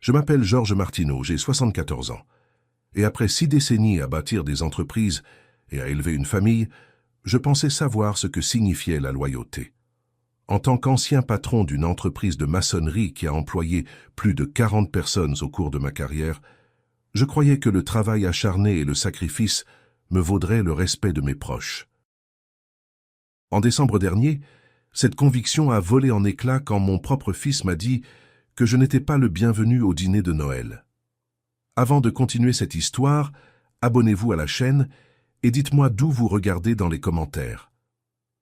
Je m'appelle Georges Martineau, j'ai 74 ans. Et après 6 décennies à bâtir des entreprises et à élever une famille, je pensais savoir ce que signifiait la loyauté. En tant qu'ancien patron d'une entreprise de maçonnerie qui a employé plus de 40 personnes au cours de ma carrière, je croyais que le travail acharné et le sacrifice me vaudraient le respect de mes proches. En décembre dernier, cette conviction a volé en éclats quand mon propre fils m'a dit que je n'étais pas le bienvenu au dîner de Noël. Avant de continuer cette histoire, abonnez-vous à la chaîne et dites-moi d'où vous regardez dans les commentaires.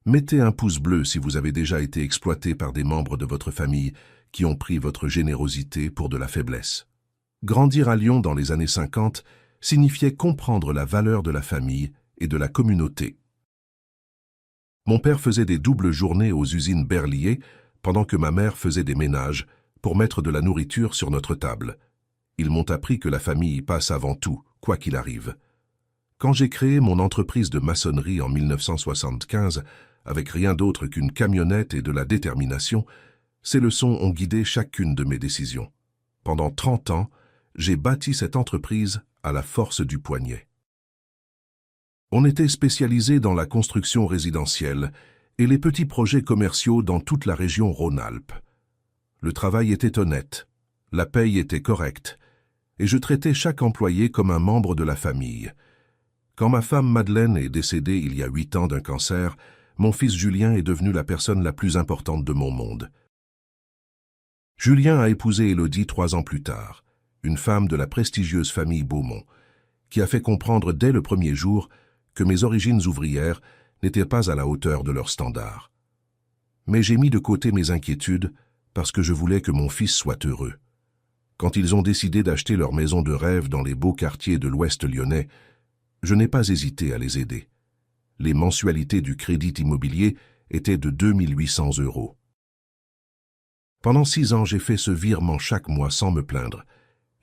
Mettez un pouce bleu si vous avez déjà été exploité par des membres de votre famille qui ont pris votre générosité pour de la faiblesse. Grandir à Lyon dans les années 50 signifiait comprendre la valeur de la famille et de la communauté. Mon père faisait des doubles journées aux usines Berlier pendant que ma mère faisait des ménages pour mettre de la nourriture sur notre table. Ils m'ont appris que la famille passe avant tout, quoi qu'il arrive. Quand j'ai créé mon entreprise de maçonnerie en 1975, avec rien d'autre qu'une camionnette et de la détermination, ces leçons ont guidé chacune de mes décisions. Pendant 30 ans, j'ai bâti cette entreprise à la force du poignet. On était spécialisé dans la construction résidentielle et les petits projets commerciaux dans toute la région Rhône-Alpes. Le travail était honnête, la paye était correcte, et je traitais chaque employé comme un membre de la famille. Quand ma femme Madeleine est décédée il y a 8 ans d'un cancer, mon fils Julien est devenu la personne la plus importante de mon monde. Julien a épousé Élodie 3 ans plus tard, une femme de la prestigieuse famille Beaumont, qui a fait comprendre dès le premier jour que mes origines ouvrières n'étaient pas à la hauteur de leurs standards. Mais j'ai mis de côté mes inquiétudes parce que je voulais que mon fils soit heureux. Quand ils ont décidé d'acheter leur maison de rêve dans les beaux quartiers de l'Ouest lyonnais, je n'ai pas hésité à les aider. Les mensualités du crédit immobilier étaient de 2 800 €. Pendant 6 ans, j'ai fait ce virement chaque mois sans me plaindre.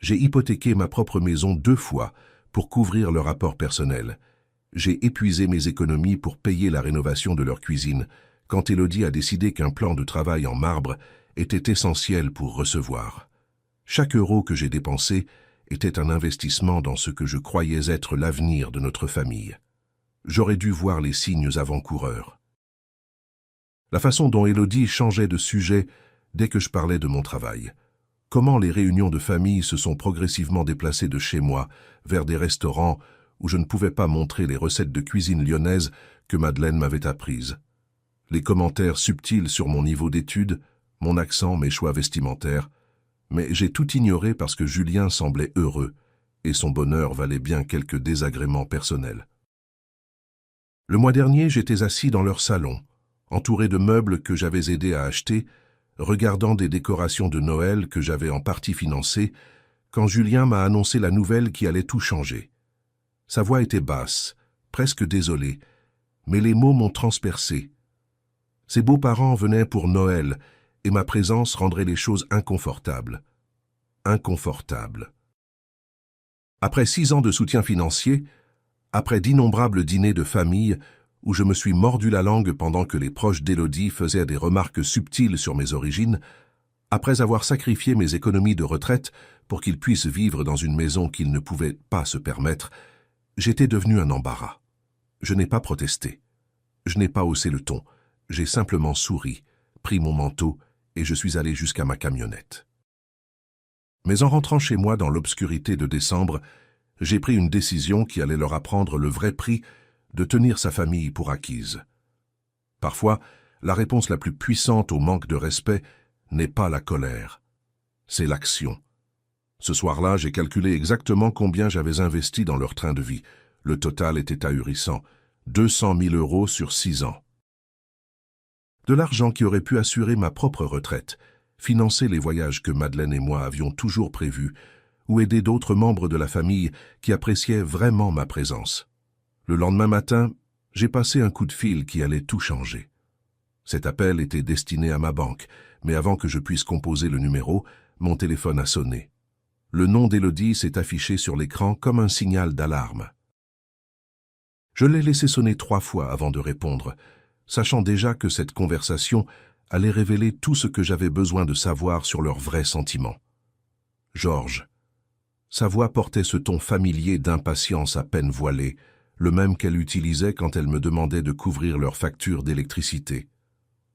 J'ai hypothéqué ma propre maison 2 fois pour couvrir leur apport personnel. J'ai épuisé mes économies pour payer la rénovation de leur cuisine, quand Élodie a décidé qu'un plan de travail en marbre était essentiel pour recevoir. Chaque euro que j'ai dépensé était un investissement dans ce que je croyais être l'avenir de notre famille. J'aurais dû voir les signes avant-coureurs. La façon dont Élodie changeait de sujet dès que je parlais de mon travail. Comment les réunions de famille se sont progressivement déplacées de chez moi vers des restaurants où je ne pouvais pas montrer les recettes de cuisine lyonnaise que Madeleine m'avait apprises. Les commentaires subtils sur mon niveau d'études, mon accent, mes choix vestimentaires, mais j'ai tout ignoré parce que Julien semblait heureux et son bonheur valait bien quelques désagréments personnels. Le mois dernier, j'étais assis dans leur salon, entouré de meubles que j'avais aidé à acheter, regardant des décorations de Noël que j'avais en partie financées, quand Julien m'a annoncé la nouvelle qui allait tout changer. Sa voix était basse, presque désolée, mais les mots m'ont transpercé. Ses beaux-parents venaient pour Noël, et ma présence rendrait les choses inconfortables. Inconfortables. Après 6 ans de soutien financier, après d'innombrables dîners de famille où je me suis mordu la langue pendant que les proches d'Élodie faisaient des remarques subtiles sur mes origines, après avoir sacrifié mes économies de retraite pour qu'ils puissent vivre dans une maison qu'ils ne pouvaient pas se permettre, j'étais devenu un embarras. Je n'ai pas protesté. Je n'ai pas haussé le ton. J'ai simplement souri, pris mon manteau et je suis allé jusqu'à ma camionnette. Mais en rentrant chez moi dans l'obscurité de décembre, j'ai pris une décision qui allait leur apprendre le vrai prix de tenir sa famille pour acquise. Parfois, la réponse la plus puissante au manque de respect n'est pas la colère, c'est l'action. Ce soir-là, j'ai calculé exactement combien j'avais investi dans leur train de vie. Le total était ahurissant, 200 000 € sur 6 ans. De l'argent qui aurait pu assurer ma propre retraite, financer les voyages que Madeleine et moi avions toujours prévus, ou aider d'autres membres de la famille qui appréciaient vraiment ma présence. Le lendemain matin, j'ai passé un coup de fil qui allait tout changer. Cet appel était destiné à ma banque, mais avant que je puisse composer le numéro, mon téléphone a sonné. Le nom d'Élodie s'est affiché sur l'écran comme un signal d'alarme. Je l'ai laissé sonner 3 fois avant de répondre, sachant déjà que cette conversation allait révéler tout ce que j'avais besoin de savoir sur leurs vrais sentiments. Georges. Sa voix portait ce ton familier d'impatience à peine voilée, le même qu'elle utilisait quand elle me demandait de couvrir leurs factures d'électricité.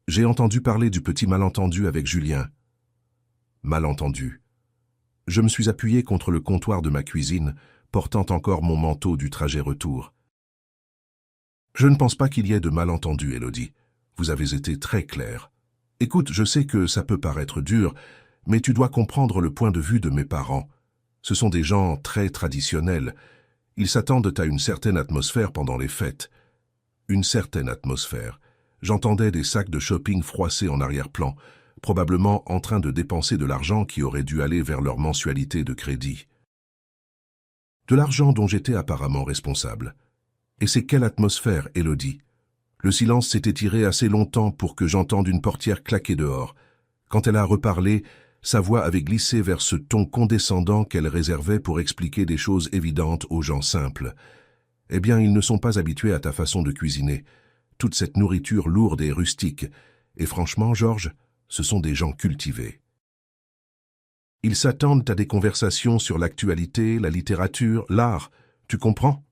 J'ai entendu parler du petit malentendu avec Julien. Malentendu. Je me suis appuyé contre le comptoir de ma cuisine, portant encore mon manteau du trajet retour. Je ne pense pas qu'il y ait de malentendu, Élodie. Vous avez été très claire. Écoute, je sais que ça peut paraître dur, mais tu dois comprendre le point de vue de mes parents. Ce sont des gens très traditionnels. Ils s'attendent à une certaine atmosphère pendant les fêtes. Une certaine atmosphère. J'entendais des sacs de shopping froissés en arrière-plan, probablement en train de dépenser de l'argent qui aurait dû aller vers leur mensualité de crédit. De l'argent dont j'étais apparemment responsable. Et c'est quelle atmosphère, Élodie? Le silence s'est étiré assez longtemps pour que j'entende une portière claquer dehors. Quand elle a reparlé, sa voix avait glissé vers ce ton condescendant qu'elle réservait pour expliquer des choses évidentes aux gens simples. Eh bien, ils ne sont pas habitués à ta façon de cuisiner. Toute cette nourriture lourde et rustique. Et franchement, Georges, ce sont des gens cultivés. Ils s'attendent à des conversations sur l'actualité, la littérature, l'art. Tu comprends?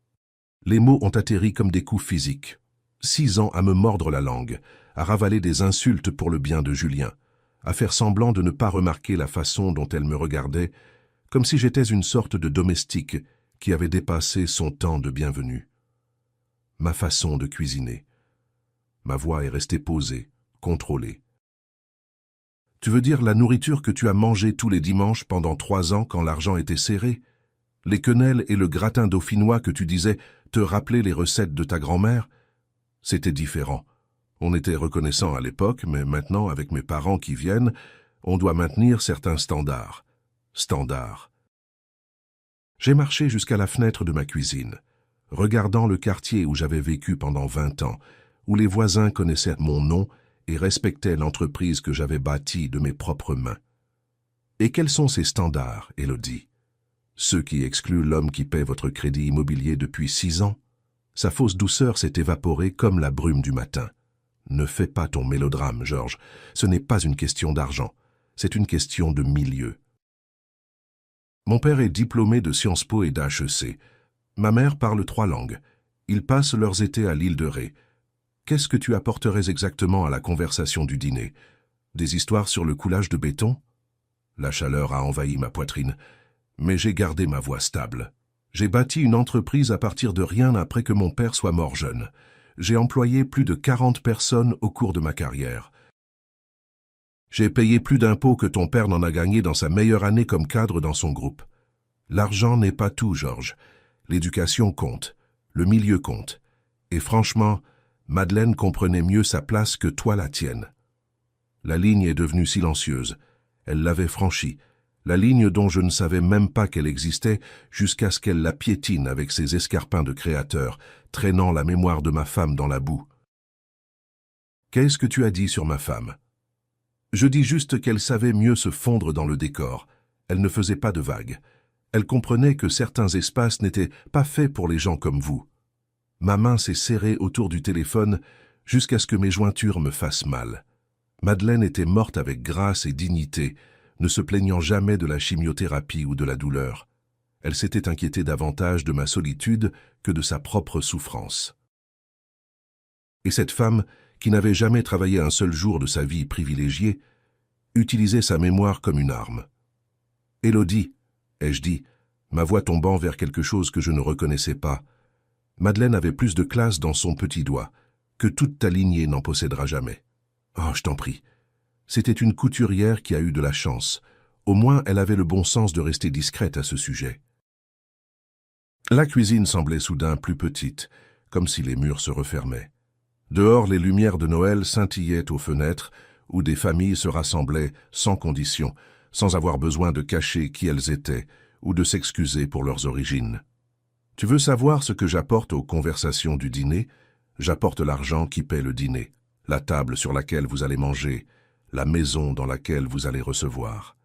Les mots ont atterri comme des coups physiques. 6 ans à me mordre la langue, à ravaler des insultes pour le bien de Julien, à faire semblant de ne pas remarquer la façon dont elle me regardait, comme si j'étais une sorte de domestique qui avait dépassé son temps de bienvenue. Ma façon de cuisiner. Ma voix est restée posée, contrôlée. Tu veux dire la nourriture que tu as mangée tous les dimanches pendant 3 ans quand l'argent était serré? Les quenelles et le gratin dauphinois que tu disais te rappeler les recettes de ta grand-mère? C'était différent. On était reconnaissant à l'époque, mais maintenant, avec mes parents qui viennent, on doit maintenir certains standards. Standards. J'ai marché jusqu'à la fenêtre de ma cuisine, regardant le quartier où j'avais vécu pendant 20 ans, où les voisins connaissaient mon nom et respectaient l'entreprise que j'avais bâtie de mes propres mains. Et quels sont ces standards, Élodie? Ceux qui excluent l'homme qui paie votre crédit immobilier depuis 6 ans? Sa fausse douceur s'est évaporée comme la brume du matin. Ne fais pas ton mélodrame, Georges. Ce n'est pas une question d'argent. C'est une question de milieu. Mon père est diplômé de Sciences Po et d'HEC. Ma mère parle 3 langues. Ils passent leurs étés à l'île de Ré. Qu'est-ce que tu apporterais exactement à la conversation du dîner? Des histoires sur le coulage de béton? La chaleur a envahi ma poitrine, mais j'ai gardé ma voix stable. J'ai bâti une entreprise à partir de rien après que mon père soit mort jeune. J'ai employé plus de 40 personnes au cours de ma carrière. J'ai payé plus d'impôts que ton père n'en a gagné dans sa meilleure année comme cadre dans son groupe. L'argent n'est pas tout, Georges. L'éducation compte, le milieu compte. Et franchement, Madeleine comprenait mieux sa place que toi la tienne. La ligne est devenue silencieuse. Elle l'avait franchie. La ligne dont je ne savais même pas qu'elle existait jusqu'à ce qu'elle la piétine avec ses escarpins de créateur, traînant la mémoire de ma femme dans la boue. Qu'est-ce que tu as dit sur ma femme? Je dis juste qu'elle savait mieux se fondre dans le décor. Elle ne faisait pas de vagues. Elle comprenait que certains espaces n'étaient pas faits pour les gens comme vous. Ma main s'est serrée autour du téléphone jusqu'à ce que mes jointures me fassent mal. Madeleine était morte avec grâce et dignité, ne se plaignant jamais de la chimiothérapie ou de la douleur. Elle s'était inquiétée davantage de ma solitude que de sa propre souffrance. Et cette femme, qui n'avait jamais travaillé un seul jour de sa vie privilégiée, utilisait sa mémoire comme une arme. « Élodie », ai-je dit, ma voix tombant vers quelque chose que je ne reconnaissais pas. Madeleine avait plus de classe dans son petit doigt, que toute ta lignée n'en possédera jamais. Oh, je t'en prie. C'était une couturière qui a eu de la chance. Au moins, elle avait le bon sens de rester discrète à ce sujet. La cuisine semblait soudain plus petite, comme si les murs se refermaient. Dehors, les lumières de Noël scintillaient aux fenêtres, où des familles se rassemblaient sans condition, sans avoir besoin de cacher qui elles étaient, ou de s'excuser pour leurs origines. Tu veux savoir ce que j'apporte aux conversations du dîner? J'apporte l'argent qui paie le dîner, la table sur laquelle vous allez manger, la maison dans laquelle vous allez recevoir.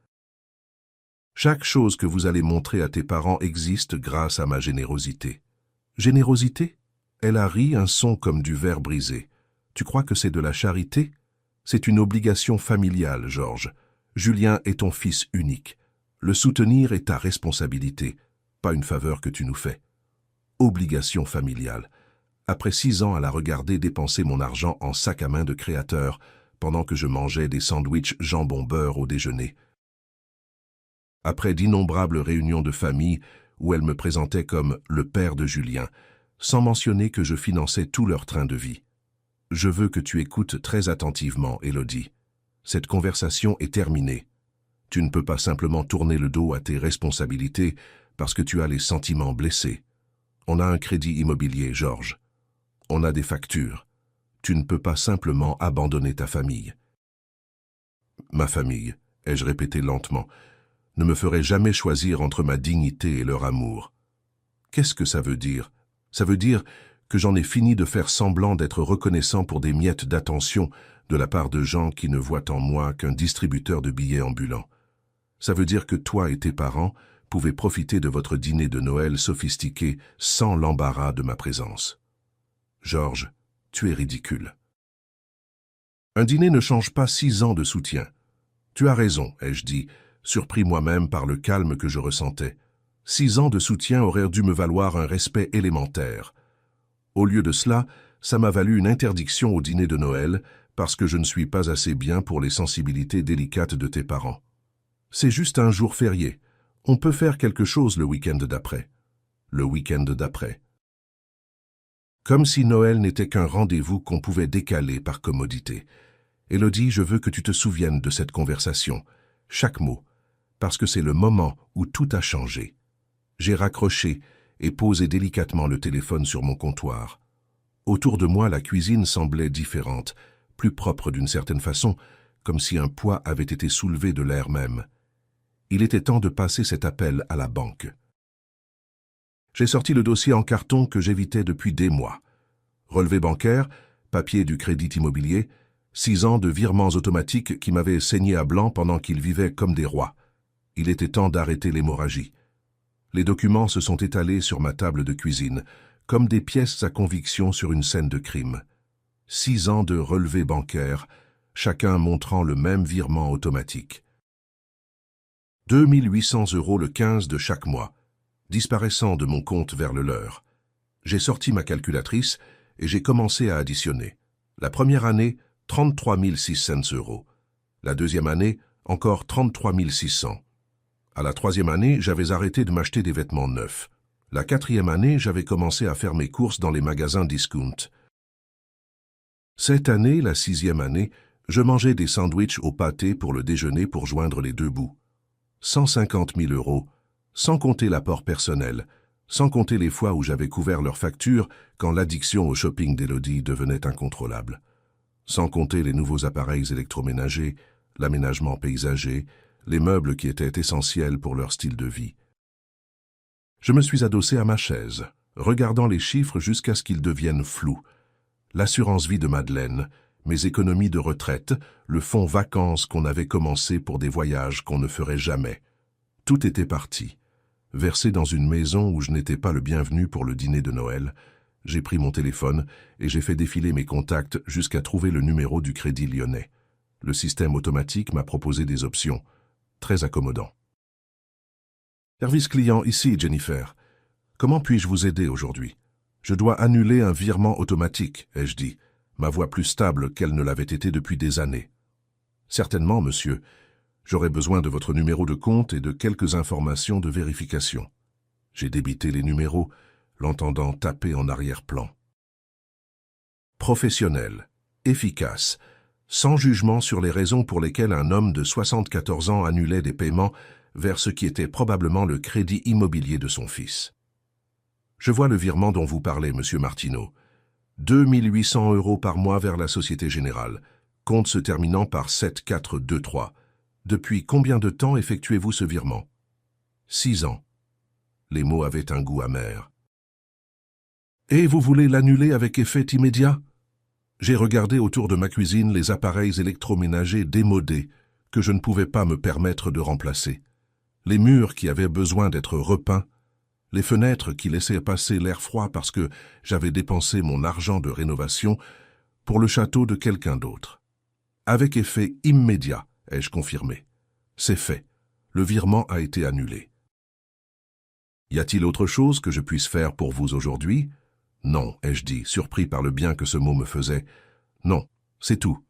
Chaque chose que vous allez montrer à tes parents existe grâce à ma générosité. Générosité? Elle a ri un son comme du verre brisé. Tu crois que c'est de la charité? C'est une obligation familiale, Georges. Julien est ton fils unique. Le soutenir est ta responsabilité, pas une faveur que tu nous fais. Obligation familiale. Après 6 ans à la regarder dépenser mon argent en sac à main de créateur, pendant que je mangeais des sandwichs jambon-beurre au déjeuner. Après d'innombrables réunions de famille où elle me présentait comme le père de Julien, sans mentionner que je finançais tout leur train de vie. Je veux que tu écoutes très attentivement, Élodie. Cette conversation est terminée. Tu ne peux pas simplement tourner le dos à tes responsabilités parce que tu as les sentiments blessés. On a un crédit immobilier, Georges. On a des factures. Tu ne peux pas simplement abandonner ta famille. Ma famille, ai-je répété lentement, ne me ferait jamais choisir entre ma dignité et leur amour. Qu'est-ce que ça veut dire? Ça veut dire que j'en ai fini de faire semblant d'être reconnaissant pour des miettes d'attention de la part de gens qui ne voient en moi qu'un distributeur de billets ambulant. Ça veut dire que toi et tes parents pouvaient profiter de votre dîner de Noël sophistiqué sans l'embarras de ma présence. Georges, tu es ridicule. Un dîner ne change pas 6 ans de soutien. Tu as raison, ai-je dit, surpris moi-même par le calme que je ressentais. 6 ans de soutien auraient dû me valoir un respect élémentaire. Au lieu de cela, ça m'a valu une interdiction au dîner de Noël parce que je ne suis pas assez bien pour les sensibilités délicates de tes parents. C'est juste un jour férié. On peut faire quelque chose le week-end d'après. Le week-end d'après. Comme si Noël n'était qu'un rendez-vous qu'on pouvait décaler par commodité. Élodie, je veux que tu te souviennes de cette conversation, chaque mot, parce que c'est le moment où tout a changé. J'ai raccroché et posé délicatement le téléphone sur mon comptoir. Autour de moi, la cuisine semblait différente, plus propre d'une certaine façon, comme si un poids avait été soulevé de l'air même. Il était temps de passer cet appel à la banque. J'ai sorti le dossier en carton que j'évitais depuis des mois. Relevé bancaire, papier du crédit immobilier, 6 ans de virements automatiques qui m'avaient saigné à blanc pendant qu'ils vivaient comme des rois. Il était temps d'arrêter l'hémorragie. Les documents se sont étalés sur ma table de cuisine, comme des pièces à conviction sur une scène de crime. 6 ans de relevés bancaires, chacun montrant le même virement automatique. 2 800 € le 15 de chaque mois, disparaissant de mon compte vers le leur. J'ai sorti ma calculatrice et j'ai commencé à additionner. La première année, 33 600 €. La deuxième année, encore 33 600. À la troisième année, j'avais arrêté de m'acheter des vêtements neufs. La quatrième année, j'avais commencé à faire mes courses dans les magasins discount. Cette année, la 6e année, je mangeais des sandwichs au pâté pour le déjeuner pour joindre les deux bouts. 150 000 €, sans compter l'apport personnel, sans compter les fois où j'avais couvert leurs factures quand l'addiction au shopping d'Élodie devenait incontrôlable. Sans compter les nouveaux appareils électroménagers, l'aménagement paysager, les meubles qui étaient essentiels pour leur style de vie. Je me suis adossé à ma chaise, regardant les chiffres jusqu'à ce qu'ils deviennent flous. L'assurance vie de Madeleine, mes économies de retraite, le fonds vacances qu'on avait commencé pour des voyages qu'on ne ferait jamais. Tout était parti. Versé dans une maison où je n'étais pas le bienvenu pour le dîner de Noël, j'ai pris mon téléphone et j'ai fait défiler mes contacts jusqu'à trouver le numéro du Crédit Lyonnais. Le système automatique m'a proposé des options. Très accommodant. Service client, ici, Jennifer. Comment puis-je vous aider aujourd'hui? Je dois annuler un virement automatique, ai-je dit, ma voix plus stable qu'elle ne l'avait été depuis des années. Certainement, monsieur. J'aurais besoin de votre numéro de compte et de quelques informations de vérification. J'ai débité les numéros, l'entendant taper en arrière-plan. Professionnel, efficace, sans jugement sur les raisons pour lesquelles un homme de 74 ans annulait des paiements vers ce qui était probablement le crédit immobilier de son fils. Je vois le virement dont vous parlez, monsieur Martineau. 2 800 € par mois vers la Société Générale, compte se terminant par 7423. Depuis combien de temps effectuez-vous ce virement? 6 ans. Les mots avaient un goût amer. Et vous voulez l'annuler avec effet immédiat? J'ai regardé autour de ma cuisine les appareils électroménagers démodés que je ne pouvais pas me permettre de remplacer. Les murs qui avaient besoin d'être repeints, les fenêtres qui laissaient passer l'air froid parce que j'avais dépensé mon argent de rénovation pour le château de quelqu'un d'autre. Avec effet immédiat, ai-je confirmé. C'est fait. Le virement a été annulé. Y a-t-il autre chose que je puisse faire pour vous aujourd'hui? Non, ai-je dit, surpris par le bien que ce mot me faisait. Non, c'est tout.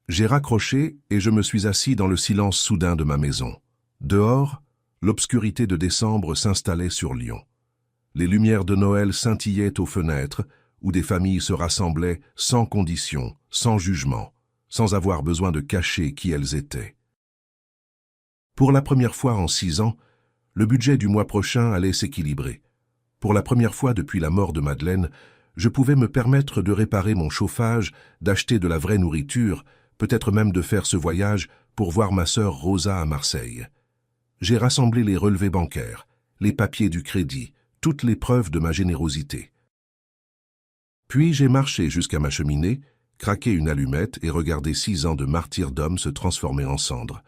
J'ai raccroché et je me suis assis dans le silence soudain de ma maison. Dehors, l'obscurité de décembre s'installait sur Lyon. Les lumières de Noël scintillaient aux fenêtres, où des familles se rassemblaient sans condition, sans jugement, sans avoir besoin de cacher qui elles étaient. Pour la première fois en 6 ans, le budget du mois prochain allait s'équilibrer. Pour la première fois depuis la mort de Madeleine, je pouvais me permettre de réparer mon chauffage, d'acheter de la vraie nourriture, peut-être même de faire ce voyage pour voir ma sœur Rosa à Marseille. J'ai rassemblé les relevés bancaires, les papiers du crédit, toutes les preuves de ma générosité. Puis j'ai marché jusqu'à ma cheminée, craqué une allumette et regardé 6 ans de martyrdom se transformer en cendres.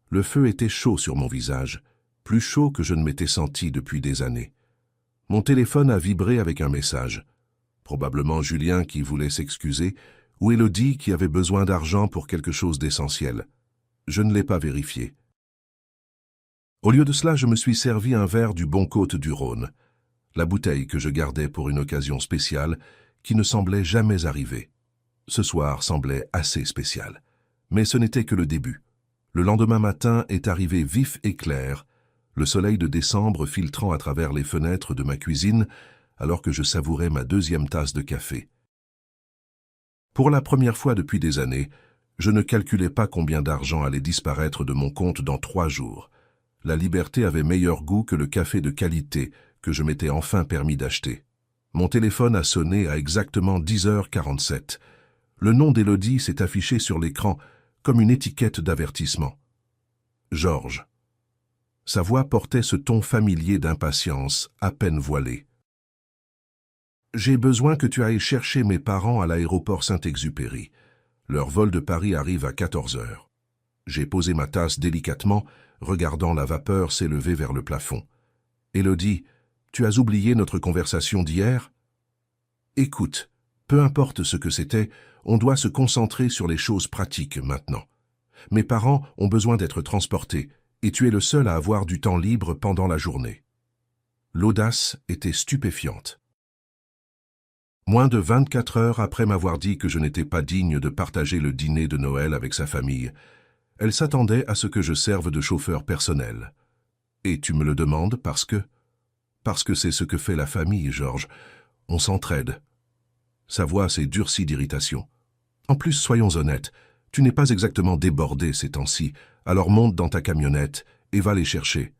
Le feu était chaud sur mon visage, plus chaud que je ne m'étais senti depuis des années. Mon téléphone a vibré avec un message. Probablement Julien qui voulait s'excuser, ou Élodie qui avait besoin d'argent pour quelque chose d'essentiel. Je ne l'ai pas vérifié. Au lieu de cela, je me suis servi un verre du Bon Côte du Rhône, la bouteille que je gardais pour une occasion spéciale qui ne semblait jamais arriver. Ce soir semblait assez spécial. Mais ce n'était que le début. Le lendemain matin est arrivé vif et clair, le soleil de décembre filtrant à travers les fenêtres de ma cuisine alors que je savourais ma 2e tasse de café. Pour la première fois depuis des années, je ne calculais pas combien d'argent allait disparaître de mon compte dans 3 jours. La liberté avait meilleur goût que le café de qualité que je m'étais enfin permis d'acheter. Mon téléphone a sonné à exactement 10h47. Le nom d'Élodie s'est affiché sur l'écran comme une étiquette d'avertissement. Georges. Sa voix portait ce ton familier d'impatience, à peine voilé. J'ai besoin que tu ailles chercher mes parents à l'aéroport Saint-Exupéry. Leur vol de Paris arrive à 14h. J'ai posé ma tasse délicatement, regardant la vapeur s'élever vers le plafond. Élodie, tu as oublié notre conversation d'hier? Écoute, peu importe ce que c'était, on doit se concentrer sur les choses pratiques maintenant. Mes parents ont besoin d'être transportés, et tu es le seul à avoir du temps libre pendant la journée. L'audace était stupéfiante. Moins de 24 heures après m'avoir dit que je n'étais pas digne de partager le dîner de Noël avec sa famille, elle s'attendait à ce que je serve de chauffeur personnel. Et tu me le demandes parce que c'est ce que fait la famille, Georges. On s'entraide. Sa voix s'est durcie d'irritation. En plus, soyons honnêtes, tu n'es pas exactement débordé ces temps-ci, alors monte dans ta camionnette et va les chercher.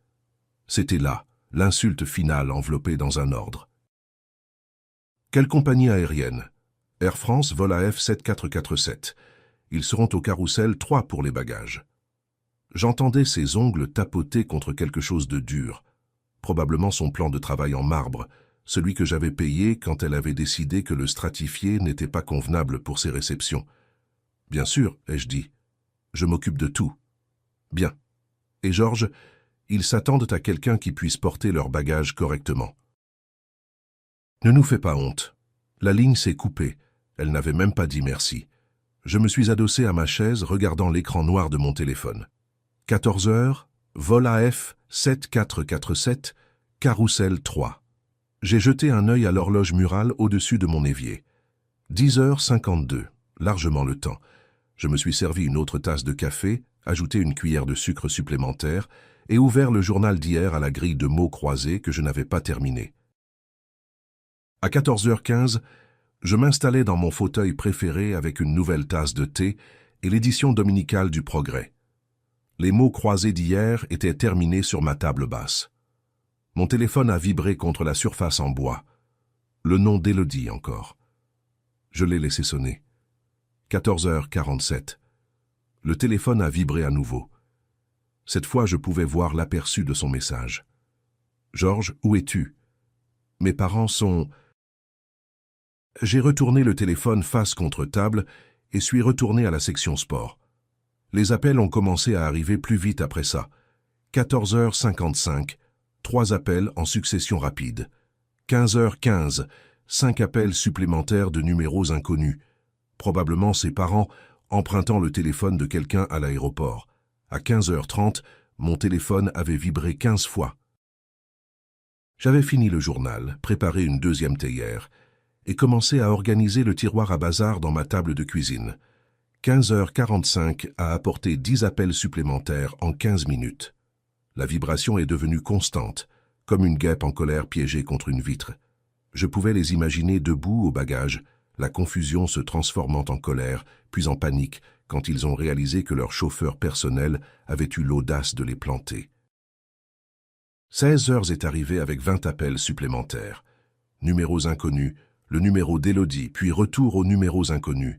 C'était là, l'insulte finale enveloppée dans un ordre. Quelle compagnie aérienne? Air France vol AF 7447. Ils seront au carrousel 3 pour les bagages. J'entendais ses ongles tapoter contre quelque chose de dur, probablement son plan de travail en marbre, celui que j'avais payé quand elle avait décidé que le stratifié n'était pas convenable pour ses réceptions. Bien sûr, ai-je dit. Je m'occupe de tout. Bien. Et Georges, ils s'attendent à quelqu'un qui puisse porter leurs bagages correctement. Ne nous fais pas honte. La ligne s'est coupée. Elle n'avait même pas dit merci. Je me suis adossé à ma chaise, regardant l'écran noir de mon téléphone. 14h, vol AF 7447, carrousel 3. J'ai jeté un œil à l'horloge murale au-dessus de mon évier. 10h52, largement le temps. Je me suis servi une autre tasse de café, ajouté une cuillère de sucre supplémentaire et ouvert le journal d'hier à la grille de mots croisés que je n'avais pas terminé. À 14h15, je m'installais dans mon fauteuil préféré avec une nouvelle tasse de thé et l'édition dominicale du Progrès. Les mots croisés d'hier étaient terminés sur ma table basse. Mon téléphone a vibré contre la surface en bois. Le nom d'Élodie encore. Je l'ai laissé sonner. 14h47. Le téléphone a vibré à nouveau. Cette fois, je pouvais voir l'aperçu de son message. « Georges, où es-tu? Mes parents sont... » J'ai retourné le téléphone face contre table et suis retourné à la section sport. Les appels ont commencé à arriver plus vite après ça. 14h55, 3 appels en succession rapide. 15h15, 5 appels supplémentaires de numéros inconnus. Probablement ses parents empruntant le téléphone de quelqu'un à l'aéroport. À 15h30, Mon téléphone avait vibré 15 fois. J'avais fini le journal, préparé une deuxième théière, et commencé à organiser le tiroir à bazar dans ma table de cuisine. 15h45 a apporté 10 appels supplémentaires en 15 minutes. La vibration est devenue constante, comme une guêpe en colère piégée contre une vitre. Je pouvais les imaginer debout au bagage, la confusion se transformant en colère, puis en panique, quand ils ont réalisé que leur chauffeur personnel avait eu l'audace de les planter. 16 heures est arrivé avec 20 appels supplémentaires. Numéros inconnus, le numéro d'Élodie, puis retour aux numéros inconnus.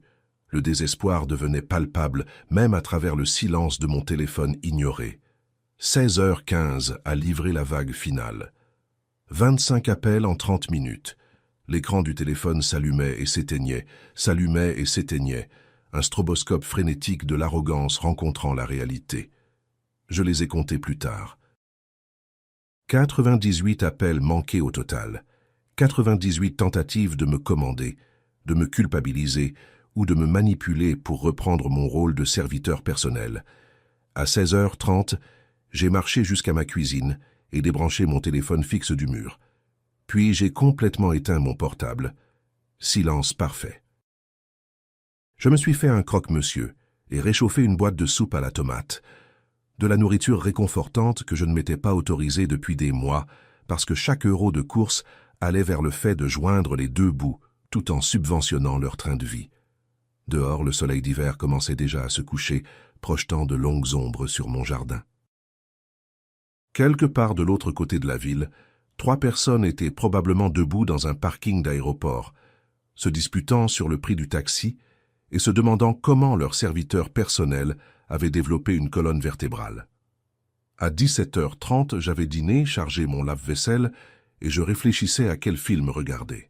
Le désespoir devenait palpable, même à travers le silence de mon téléphone ignoré. 16h15 a livré la vague finale. 25 appels en 30 minutes. L'écran du téléphone s'allumait et s'éteignait, un stroboscope frénétique de l'arrogance rencontrant la réalité. Je les ai comptés plus tard. 98 appels manqués au total. 98 tentatives de me commander, de me culpabiliser ou de me manipuler pour reprendre mon rôle de serviteur personnel. À 16h30, j'ai marché jusqu'à ma cuisine et débranché mon téléphone fixe du mur. Puis j'ai complètement éteint mon portable. Silence parfait. Je me suis fait un croque-monsieur et réchauffé une boîte de soupe à la tomate. De la nourriture réconfortante que je ne m'étais pas autorisée depuis des mois, parce que chaque euro de course allait vers le fait de joindre les deux bouts, tout en subventionnant leur train de vie. Dehors, le soleil d'hiver commençait déjà à se coucher, projetant de longues ombres sur mon jardin. Quelque part de l'autre côté de la ville, 3 personnes étaient probablement debout dans un parking d'aéroport, se disputant sur le prix du taxi et se demandant comment leur serviteur personnel avait développé une colonne vertébrale. À 17h30, j'avais dîné, chargé mon lave-vaisselle et je réfléchissais à quel film regarder.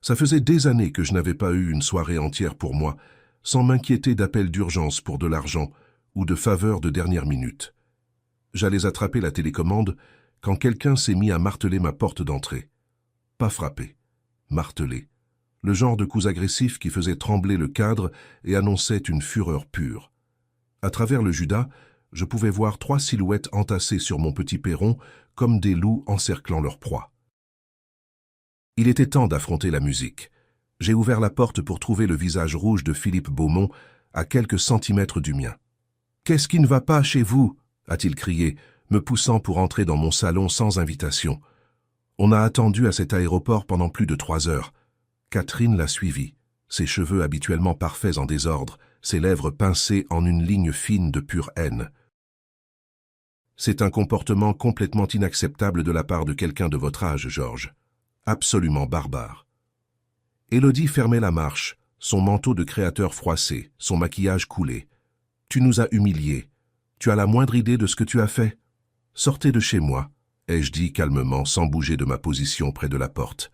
Ça faisait des années que je n'avais pas eu une soirée entière pour moi, sans m'inquiéter d'appels d'urgence pour de l'argent ou de faveurs de dernière minute. J'allais attraper la télécommande quand quelqu'un s'est mis à marteler ma porte d'entrée. Pas frapper, marteler. Le genre de coups agressifs qui faisait trembler le cadre et annonçait une fureur pure. À travers le Judas, je pouvais voir 3 silhouettes entassées sur mon petit perron comme des loups encerclant leur proie. Il était temps d'affronter la musique. J'ai ouvert la porte pour trouver le visage rouge de Philippe Beaumont à quelques centimètres du mien. « Qu'est-ce qui ne va pas chez vous ?» a-t-il crié, me poussant pour entrer dans mon salon sans invitation. On a attendu à cet aéroport pendant plus de 3 heures. Catherine l'a suivi, ses cheveux habituellement parfaits en désordre, ses lèvres pincées en une ligne fine de pure haine. C'est un comportement complètement inacceptable de la part de quelqu'un de votre âge, Georges. Absolument barbare. Élodie fermait la marche, son manteau de créateur froissé, son maquillage coulé. « Tu nous as humiliés. Tu as la moindre idée de ce que tu as fait ? Sortez de chez moi, ai-je dit calmement sans bouger de ma position près de la porte.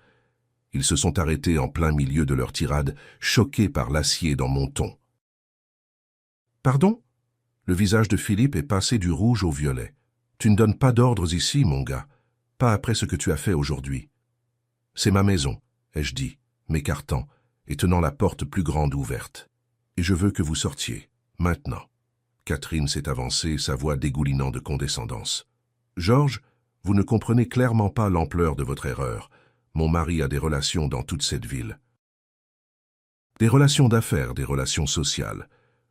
Ils se sont arrêtés en plein milieu de leur tirade, choqués par l'acier dans mon ton. « Pardon ?» Le visage de Philippe est passé du rouge au violet. « Tu ne donnes pas d'ordres ici, mon gars. Pas après ce que tu as fait aujourd'hui. »« C'est ma maison, » ai-je dit, m'écartant et tenant la porte plus grande ouverte. « Et je veux que vous sortiez, maintenant. » Catherine s'est avancée, sa voix dégoulinant de condescendance. « Georges, vous ne comprenez clairement pas l'ampleur de votre erreur. Mon mari a des relations dans toute cette ville. Des relations d'affaires, des relations sociales.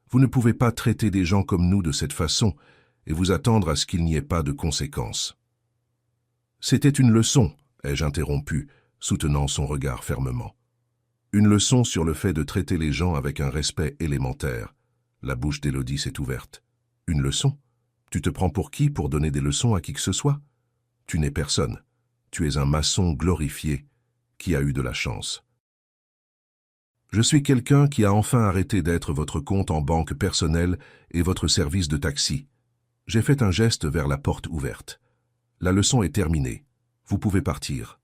Vous ne pouvez pas traiter des gens comme nous de cette façon et vous attendre à ce qu'il n'y ait pas de conséquences. » « C'était une leçon, » ai-je interrompu, soutenant son regard fermement. Une leçon sur le fait de traiter les gens avec un respect élémentaire. La bouche d'Élodie s'est ouverte. Une leçon ? Tu te prends pour qui pour donner des leçons à qui que ce soit ? Tu n'es personne. Tu es un maçon glorifié qui a eu de la chance. Je suis quelqu'un qui a enfin arrêté d'être votre compte en banque personnelle et votre service de taxi. J'ai fait un geste vers la porte ouverte. La leçon est terminée. Vous pouvez partir.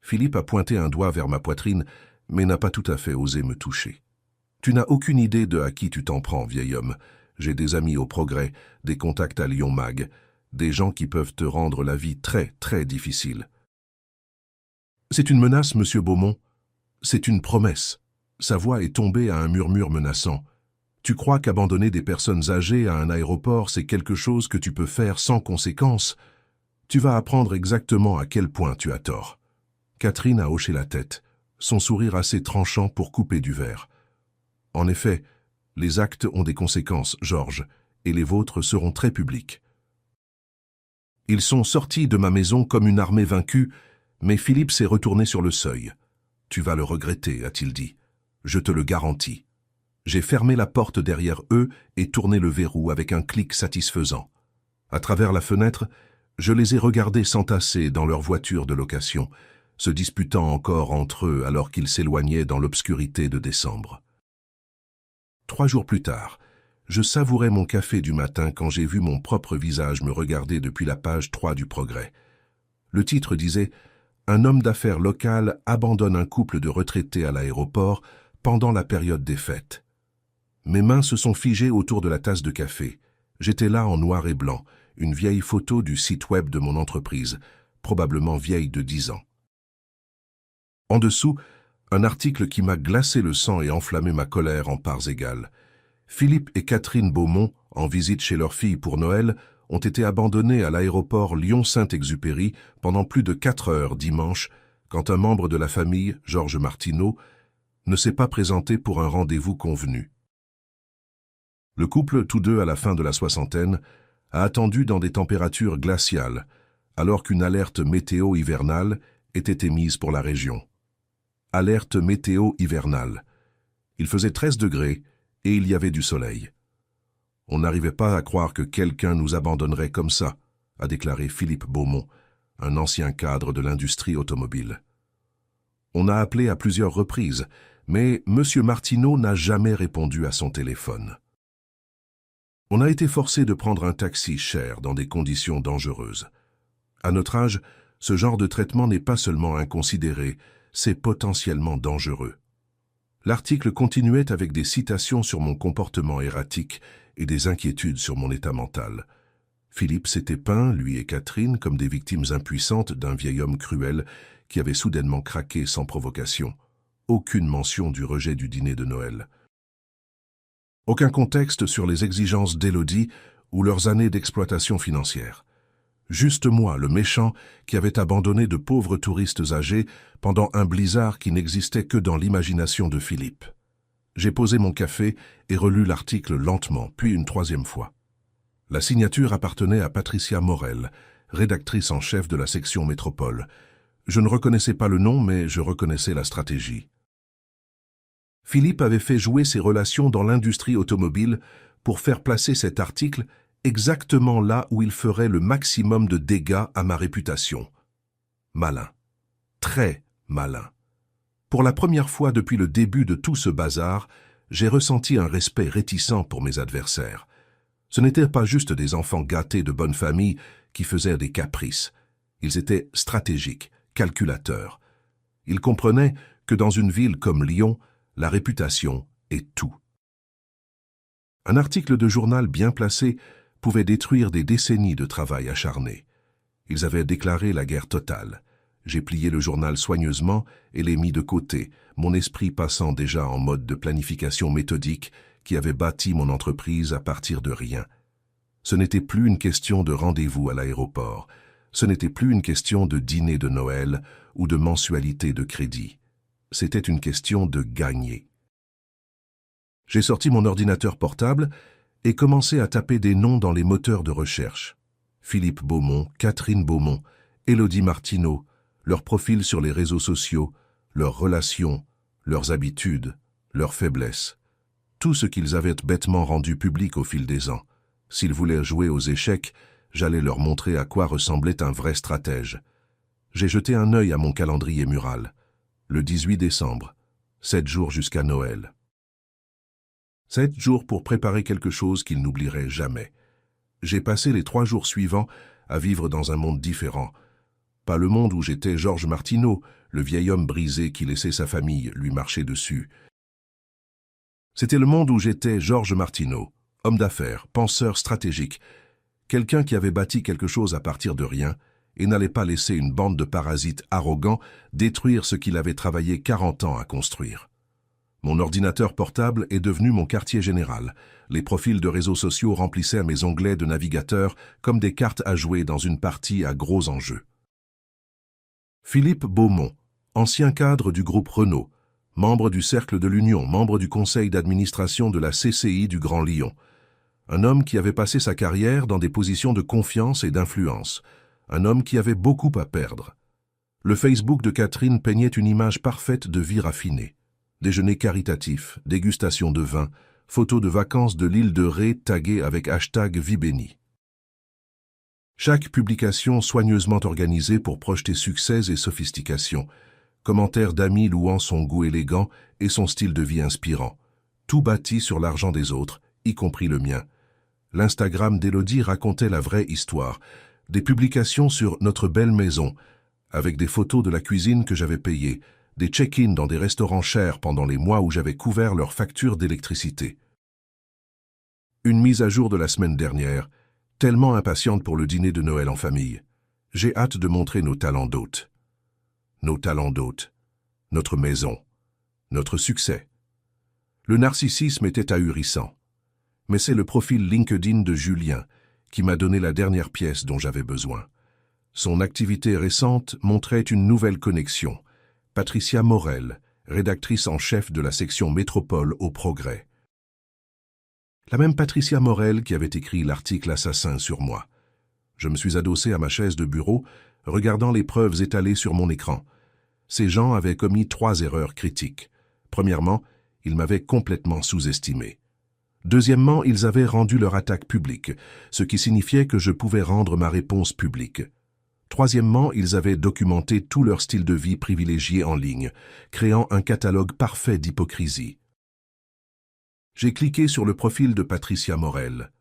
Philippe a pointé un doigt vers ma poitrine, mais n'a pas tout à fait osé me toucher. Tu n'as aucune idée de à qui tu t'en prends, vieil homme. J'ai des amis au Progrès, des contacts à Lyon Mag, des gens qui peuvent te rendre la vie très, très difficile. C'est une menace, monsieur Beaumont. C'est une promesse. Sa voix est tombée à un murmure menaçant. Tu crois qu'abandonner des personnes âgées à un aéroport, c'est quelque chose que tu peux faire sans conséquence? Tu vas apprendre exactement à quel point tu as tort. Catherine a hoché la tête, son sourire assez tranchant pour couper du verre. En effet, les actes ont des conséquences, Georges, et les vôtres seront très publics. Ils sont sortis de ma maison comme une armée vaincue, mais Philippe s'est retourné sur le seuil. Tu vas le regretter, a-t-il dit. Je te le garantis. J'ai fermé la porte derrière eux et tourné le verrou avec un clic satisfaisant. À travers la fenêtre, je les ai regardés s'entasser dans leur voiture de location, se disputant encore entre eux alors qu'ils s'éloignaient dans l'obscurité de décembre. 3 jours plus tard, je savourais mon café du matin quand j'ai vu mon propre visage me regarder depuis la page 3 du Progrès. Le titre disait « Un homme d'affaires local abandonne un couple de retraités à l'aéroport pendant la période des fêtes ». Mes mains se sont figées autour de la tasse de café. J'étais là en noir et blanc, une vieille photo du site web de mon entreprise, probablement vieille de 10 ans. En dessous, un article qui m'a glacé le sang et enflammé ma colère en parts égales. Philippe et Catherine Beaumont, en visite chez leur fille pour Noël, ont été abandonnés à l'aéroport Lyon-Saint-Exupéry pendant plus de 4 heures dimanche, quand un membre de la famille, Georges Martineau, ne s'est pas présenté pour un rendez-vous convenu. Le couple, tous deux à la fin de la soixantaine, a attendu dans des températures glaciales, alors qu'une alerte météo hivernale était émise pour la région. Alerte météo hivernale. Il faisait 13 degrés et il y avait du soleil. On n'arrivait pas à croire que quelqu'un nous abandonnerait comme ça, a déclaré Philippe Beaumont, un ancien cadre de l'industrie automobile. On a appelé à plusieurs reprises, mais M. Martineau n'a jamais répondu à son téléphone. On a été forcé de prendre un taxi cher dans des conditions dangereuses. À notre âge, ce genre de traitement n'est pas seulement inconsidéré, c'est potentiellement dangereux. L'article continuait avec des citations sur mon comportement erratique et des inquiétudes sur mon état mental. Philippe s'était peint, lui et Catherine, comme des victimes impuissantes d'un vieil homme cruel qui avait soudainement craqué sans provocation. Aucune mention du rejet du dîner de Noël. Aucun contexte sur les exigences d'Élodie ou leurs années d'exploitation financière. Juste moi, le méchant, qui avait abandonné de pauvres touristes âgés pendant un blizzard qui n'existait que dans l'imagination de Philippe. J'ai posé mon café et relu l'article lentement, puis une 3e fois. La signature appartenait à Patricia Morel, rédactrice en chef de la section Métropole. Je ne reconnaissais pas le nom, mais je reconnaissais la stratégie. Philippe avait fait jouer ses relations dans l'industrie automobile pour faire placer cet article exactement là où il ferait le maximum de dégâts à ma réputation. Malin. Très malin. Pour la première fois depuis le début de tout ce bazar, j'ai ressenti un respect réticent pour mes adversaires. Ce n'étaient pas juste des enfants gâtés de bonne famille qui faisaient des caprices. Ils étaient stratégiques, calculateurs. Ils comprenaient que dans une ville comme Lyon, la réputation est tout. Un article de journal bien placé pouvait détruire des décennies de travail acharné. Ils avaient déclaré la guerre totale. J'ai plié le journal soigneusement et l'ai mis de côté, mon esprit passant déjà en mode de planification méthodique qui avait bâti mon entreprise à partir de rien. Ce n'était plus une question de rendez-vous à l'aéroport. Ce n'était plus une question de dîner de Noël ou de mensualité de crédit. C'était une question de gagner. J'ai sorti mon ordinateur portable et commencé à taper des noms dans les moteurs de recherche. Philippe Beaumont, Catherine Beaumont, Élodie Martineau, leurs profils sur les réseaux sociaux, leurs relations, leurs habitudes, leurs faiblesses. Tout ce qu'ils avaient bêtement rendu public au fil des ans. S'ils voulaient jouer aux échecs, j'allais leur montrer à quoi ressemblait un vrai stratège. J'ai jeté un œil à mon calendrier mural. Le 18 décembre, 7 jours jusqu'à Noël. 7 jours pour préparer quelque chose qu'ils n'oublieraient jamais. J'ai passé les 3 jours suivants à vivre dans un monde différent. Pas le monde où j'étais Georges Martineau, le vieil homme brisé qui laissait sa famille lui marcher dessus. C'était le monde où j'étais Georges Martineau, homme d'affaires, penseur stratégique, quelqu'un qui avait bâti quelque chose à partir de rien et n'allait pas laisser une bande de parasites arrogants détruire ce qu'il avait travaillé 40 ans à construire. Mon ordinateur portable est devenu mon quartier général. Les profils de réseaux sociaux remplissaient mes onglets de navigateur comme des cartes à jouer dans une partie à gros enjeux. Philippe Beaumont, ancien cadre du groupe Renault, membre du Cercle de l'Union, membre du conseil d'administration de la CCI du Grand Lyon. Un homme qui avait passé sa carrière dans des positions de confiance et d'influence. Un homme qui avait beaucoup à perdre. Le Facebook de Catherine peignait une image parfaite de vie raffinée. Déjeuner caritatif, dégustation de vin, photos de vacances de l'île de Ré taguées avec #Vie bénie. Chaque publication soigneusement organisée pour projeter succès et sophistication. Commentaires d'amis louant son goût élégant et son style de vie inspirant. Tout bâti sur l'argent des autres, y compris le mien. L'Instagram d'Élodie racontait la vraie histoire. Des publications sur notre belle maison, avec des photos de la cuisine que j'avais payée, des check-ins dans des restaurants chers pendant les mois où j'avais couvert leurs factures d'électricité. Une mise à jour de la semaine dernière, tellement impatiente pour le dîner de Noël en famille. J'ai hâte de montrer nos talents d'hôtes. Nos talents d'hôtes, notre maison, notre succès. Le narcissisme était ahurissant. Mais c'est le profil LinkedIn de Julien qui m'a donné la dernière pièce dont j'avais besoin. Son activité récente montrait une nouvelle connexion. Patricia Morel, rédactrice en chef de la section Métropole au Progrès. La même Patricia Morel qui avait écrit l'article assassin sur moi. Je me suis adossé à ma chaise de bureau, regardant les preuves étalées sur mon écran. Ces gens avaient commis 3 erreurs critiques. Premièrement, ils m'avaient complètement sous-estimé. Deuxièmement, ils avaient rendu leur attaque publique, ce qui signifiait que je pouvais rendre ma réponse publique. Troisièmement, ils avaient documenté tout leur style de vie privilégié en ligne, créant un catalogue parfait d'hypocrisie. J'ai cliqué sur le profil de Patricia Morel.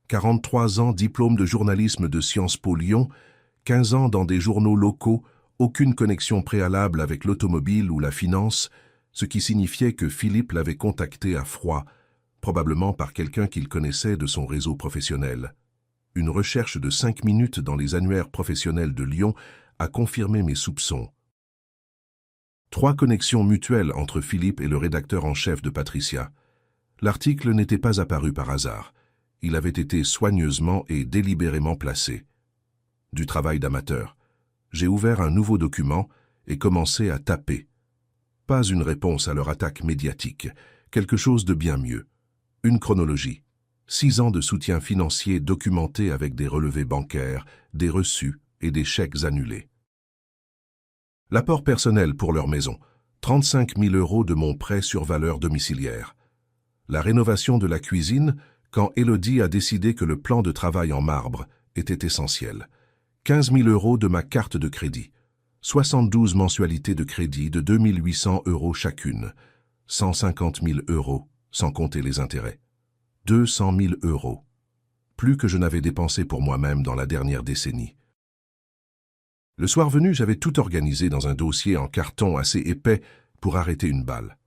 43 ans, diplôme de journalisme de Sciences Po Lyon, 15 ans dans des journaux locaux, aucune connexion préalable avec l'automobile ou la finance, ce qui signifiait que Philippe l'avait contacté à froid, probablement par quelqu'un qu'il connaissait de son réseau professionnel. Une recherche de 5 minutes dans les annuaires professionnels de Lyon a confirmé mes soupçons. 3 connexions mutuelles entre Philippe et le rédacteur en chef de Patricia. L'article n'était pas apparu par hasard. Il avait été soigneusement et délibérément placé. Du travail d'amateur. J'ai ouvert un nouveau document et commencé à taper. Pas une réponse à leur attaque médiatique, quelque chose de bien mieux. Une chronologie. 6 ans de soutien financier documenté avec des relevés bancaires, des reçus et des chèques annulés. L'apport personnel pour leur maison. 35 000 € de mon prêt sur valeur domiciliaire. La rénovation de la cuisine quand Élodie a décidé que le plan de travail en marbre était essentiel. 15 000 € de ma carte de crédit. 72 mensualités de crédit de 2 800 € chacune. 150 000 € sans compter les intérêts. 200 000 €. Plus que je n'avais dépensé pour moi-même dans la dernière décennie. Le soir venu, j'avais tout organisé dans un dossier en carton assez épais pour arrêter une balle.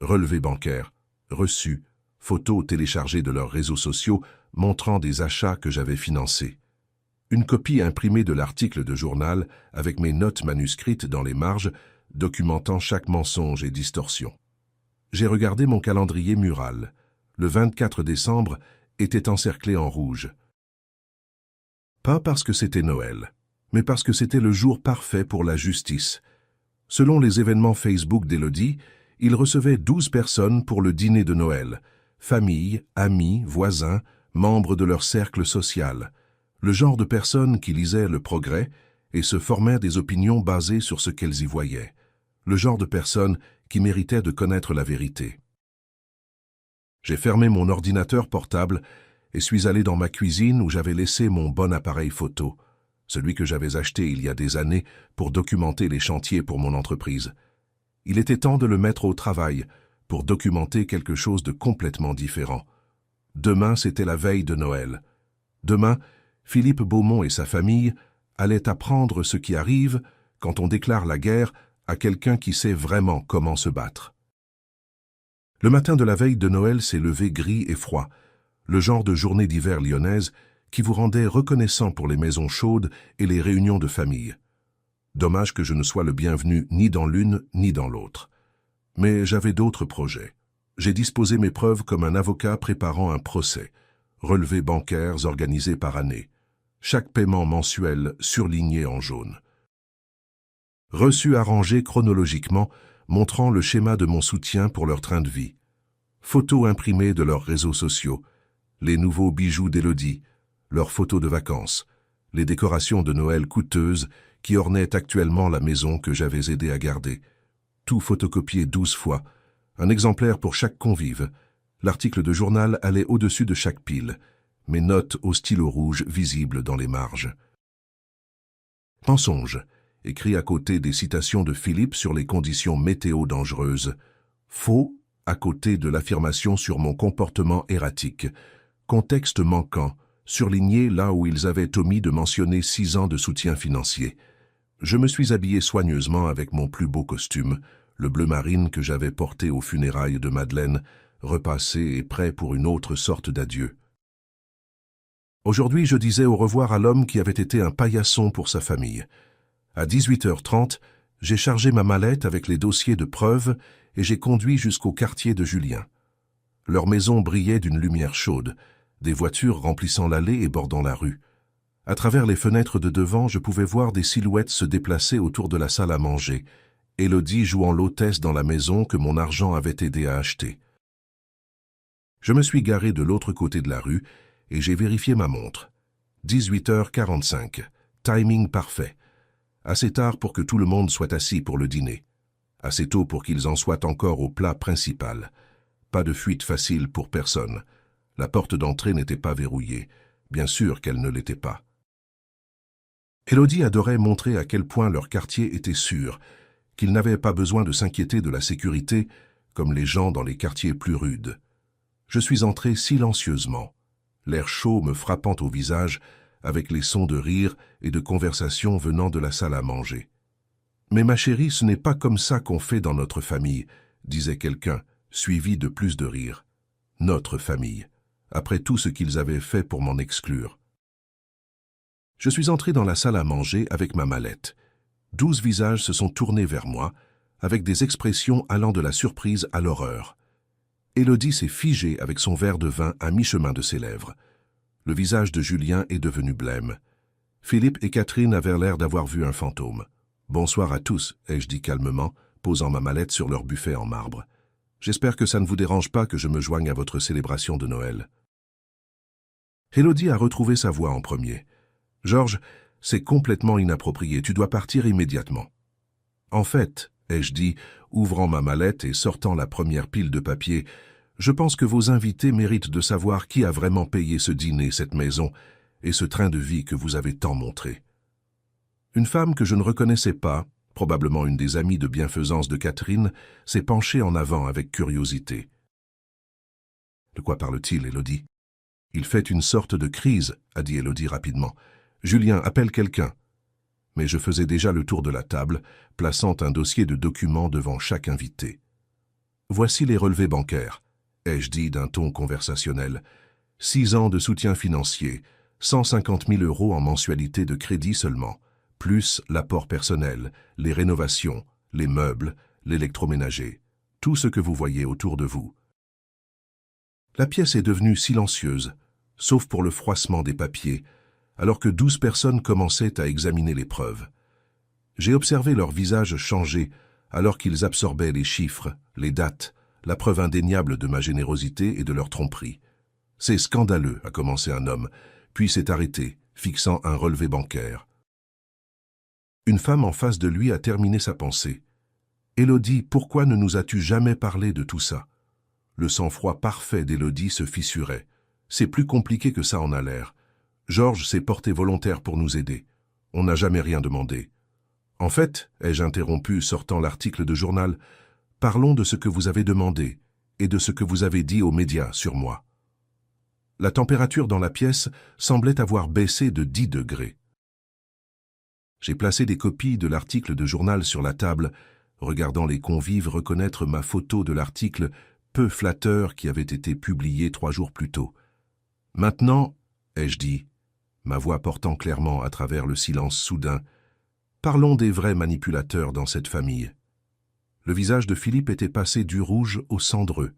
Relevés bancaires, reçus, photos téléchargées de leurs réseaux sociaux montrant des achats que j'avais financés. Une copie imprimée de l'article de journal avec mes notes manuscrites dans les marges, documentant chaque mensonge et distorsion. J'ai regardé mon calendrier mural. Le 24 décembre était encerclé en rouge. Pas parce que c'était Noël, mais parce que c'était le jour parfait pour la justice. Selon les événements Facebook d'Élodie, il recevait 12 personnes pour le dîner de Noël. Famille, amis, voisins, membres de leur cercle social. Le genre de personnes qui lisaient Le Progrès et se formaient des opinions basées sur ce qu'elles y voyaient. Le genre de personnes qui méritaient de connaître la vérité. J'ai fermé mon ordinateur portable et suis allé dans ma cuisine où j'avais laissé mon bon appareil photo, celui que j'avais acheté il y a des années pour documenter les chantiers pour mon entreprise. Il était temps de le mettre au travail pour documenter quelque chose de complètement différent. Demain, c'était la veille de Noël. Demain, Philippe Beaumont et sa famille allaient apprendre ce qui arrive quand on déclare la guerre à quelqu'un qui sait vraiment comment se battre. Le matin de la veille de Noël s'est levé gris et froid, le genre de journée d'hiver lyonnaise qui vous rendait reconnaissant pour les maisons chaudes et les réunions de famille. Dommage que je ne sois le bienvenu ni dans l'une ni dans l'autre. Mais j'avais d'autres projets. J'ai disposé mes preuves comme un avocat préparant un procès. Relevés bancaires organisés par année. Chaque paiement mensuel surligné en jaune. Reçus arrangés chronologiquement, montrant le schéma de mon soutien pour leur train de vie. Photos imprimées de leurs réseaux sociaux, les nouveaux bijoux d'Élodie, leurs photos de vacances, les décorations de Noël coûteuses qui ornaient actuellement la maison que j'avais aidé à garder. Tout photocopié 12 fois, un exemplaire pour chaque convive. L'article de journal allait au-dessus de chaque pile, mes notes au stylo rouge visibles dans les marges. Mensonge, écrit à côté des citations de Philippe sur les conditions météo dangereuses. Faux, à côté de l'affirmation sur mon comportement erratique. Contexte manquant, surligné là où ils avaient omis de mentionner 6 ans de soutien financier. Je me suis habillé soigneusement avec mon plus beau costume, le bleu marine que j'avais porté aux funérailles de Madeleine, repassé et prêt pour une autre sorte d'adieu. Aujourd'hui, je disais au revoir à l'homme qui avait été un paillasson pour sa famille. À 18h30, j'ai chargé ma mallette avec les dossiers de preuves et j'ai conduit jusqu'au quartier de Julien. Leur maison brillait d'une lumière chaude, des voitures remplissant l'allée et bordant la rue. À travers les fenêtres de devant, je pouvais voir des silhouettes se déplacer autour de la salle à manger, Élodie jouant l'hôtesse dans la maison que mon argent avait aidé à acheter. Je me suis garé de l'autre côté de la rue et j'ai vérifié ma montre. 18h45, timing parfait. Assez tard pour que tout le monde soit assis pour le dîner. Assez tôt pour qu'ils en soient encore au plat principal. Pas de fuite facile pour personne. La porte d'entrée n'était pas verrouillée. Bien sûr qu'elle ne l'était pas. Élodie adorait montrer à quel point leur quartier était sûr, qu'ils n'avaient pas besoin de s'inquiéter de la sécurité, comme les gens dans les quartiers plus rudes. Je suis entré silencieusement, l'air chaud me frappant au visage, avec les sons de rire et de conversation venant de la salle à manger. « Mais ma chérie, ce n'est pas comme ça qu'on fait dans notre famille », disait quelqu'un, suivi de plus de rires. « Notre famille », après tout ce qu'ils avaient fait pour m'en exclure. Je suis entré dans la salle à manger avec ma mallette. 12 visages se sont tournés vers moi, avec des expressions allant de la surprise à l'horreur. Élodie s'est figée avec son verre de vin à mi-chemin de ses lèvres. Le visage de Julien est devenu blême. Philippe et Catherine avaient l'air d'avoir vu un fantôme. « Bonsoir à tous », ai-je dit calmement, posant ma mallette sur leur buffet en marbre. « J'espère que ça ne vous dérange pas que je me joigne à votre célébration de Noël. » Élodie a retrouvé sa voix en premier. « Georges, c'est complètement inapproprié, tu dois partir immédiatement. » « En fait, » ai-je dit, ouvrant ma mallette et sortant la première pile de papier, « je pense que vos invités méritent de savoir qui a vraiment payé ce dîner, cette maison et ce train de vie que vous avez tant montré. » Une femme que je ne reconnaissais pas, probablement une des amies de bienfaisance de Catherine, s'est penchée en avant avec curiosité. « De quoi parle-t-il, Élodie ? » « Il fait une sorte de crise, » a dit Élodie rapidement. « Julien, appelle quelqu'un. » Mais je faisais déjà le tour de la table, plaçant un dossier de documents devant chaque invité. « Voici les relevés bancaires, » ai-je dit d'un ton conversationnel. 6 ans de soutien financier, 150 000 € en mensualité de crédit seulement, plus l'apport personnel, les rénovations, les meubles, l'électroménager, tout ce que vous voyez autour de vous. La pièce est devenue silencieuse, sauf pour le froissement des papiers, alors que 12 personnes commençaient à examiner les preuves. J'ai observé leurs visages changer alors qu'ils absorbaient les chiffres, les dates, la preuve indéniable de ma générosité et de leur tromperie. « C'est scandaleux », a commencé un homme, puis s'est arrêté, fixant un relevé bancaire. Une femme en face de lui a terminé sa pensée. « Élodie, pourquoi ne nous as-tu jamais parlé de tout ça ?» Le sang-froid parfait d'Élodie se fissurait. « C'est plus compliqué que ça en a l'air. Georges s'est porté volontaire pour nous aider. On n'a jamais rien demandé. » « En fait, ai-je interrompu, sortant l'article de journal, parlons de ce que vous avez demandé et de ce que vous avez dit aux médias sur moi. » La température dans la pièce semblait avoir baissé de 10 degrés. J'ai placé des copies de l'article de journal sur la table, regardant les convives reconnaître ma photo de l'article peu flatteur qui avait été publié 3 jours plus tôt. « Maintenant, ai-je dit, ma voix portant clairement à travers le silence soudain, parlons des vrais manipulateurs dans cette famille. Le visage de Philippe était passé du rouge au cendreux.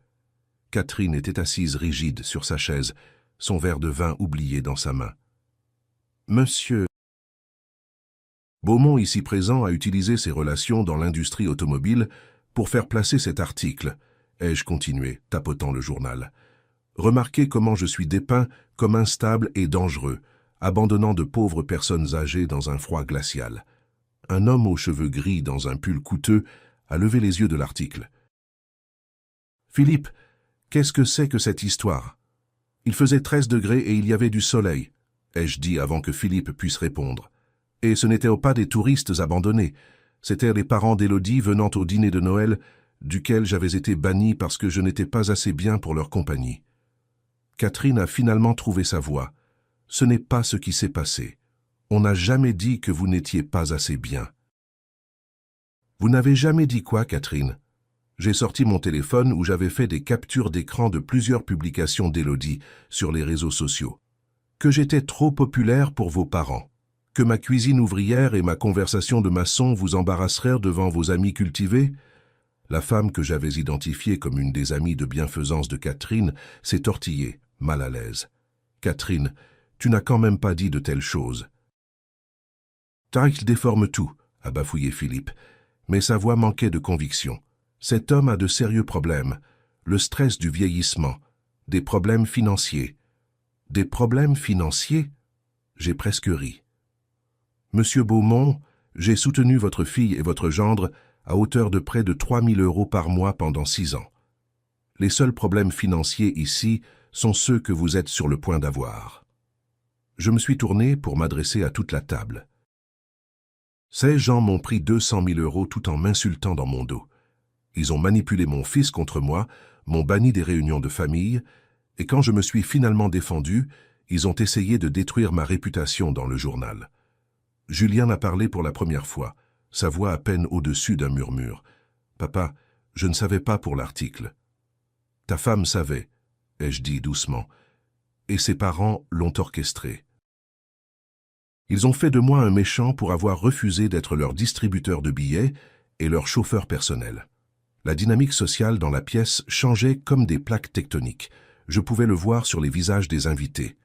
Catherine était assise rigide sur sa chaise, son verre de vin oublié dans sa main. « Monsieur... » Beaumont, ici présent, a utilisé ses relations dans l'industrie automobile pour faire placer cet article, ai-je continué, tapotant le journal. Remarquez comment je suis dépeint comme instable et dangereux, abandonnant de pauvres personnes âgées dans un froid glacial. Un homme aux cheveux gris dans un pull coûteux a levé les yeux de l'article. « Philippe, qu'est-ce que c'est que cette histoire? Il faisait 13 degrés et il y avait du soleil, ai-je dit avant que Philippe puisse répondre. Et ce n'étaient pas des touristes abandonnés, c'étaient les parents d'Élodie venant au dîner de Noël, duquel j'avais été banni parce que je n'étais pas assez bien pour leur compagnie. Catherine a finalement trouvé sa voie. Ce n'est pas ce qui s'est passé. On n'a jamais dit que vous n'étiez pas assez bien. Vous n'avez jamais dit quoi, Catherine? J'ai sorti mon téléphone où j'avais fait des captures d'écran de plusieurs publications d'Élodie sur les réseaux sociaux. Que j'étais trop populaire pour vos parents. Que ma cuisine ouvrière et ma conversation de maçon vous embarrassèrent devant vos amis cultivés? La femme que j'avais identifiée comme une des amies de bienfaisance de Catherine s'est tortillée, mal à l'aise. Catherine, tu n'as quand même pas dit de telles choses. Tariq déforme tout, a bafouillé Philippe, mais sa voix manquait de conviction. Cet homme a de sérieux problèmes, le stress du vieillissement, des problèmes financiers. Des problèmes financiers? J'ai presque ri. Monsieur Beaumont, j'ai soutenu votre fille et votre gendre à hauteur de près de 3 000 € par mois pendant 6 ans. Les seuls problèmes financiers ici sont ceux que vous êtes sur le point d'avoir. Je me suis tourné pour m'adresser à toute la table. Ces gens m'ont pris 200 000 € tout en m'insultant dans mon dos. Ils ont manipulé mon fils contre moi, m'ont banni des réunions de famille, et quand je me suis finalement défendu, ils ont essayé de détruire ma réputation dans le journal. Julien a parlé pour la première fois, sa voix à peine au-dessus d'un murmure. « Papa, je ne savais pas pour l'article. »« Ta femme savait, » ai-je dit doucement, « et ses parents l'ont orchestré. Ils ont fait de moi un méchant pour avoir refusé d'être leur distributeur de billets et leur chauffeur personnel. La dynamique sociale dans la pièce changeait comme des plaques tectoniques. Je pouvais le voir sur les visages des invités.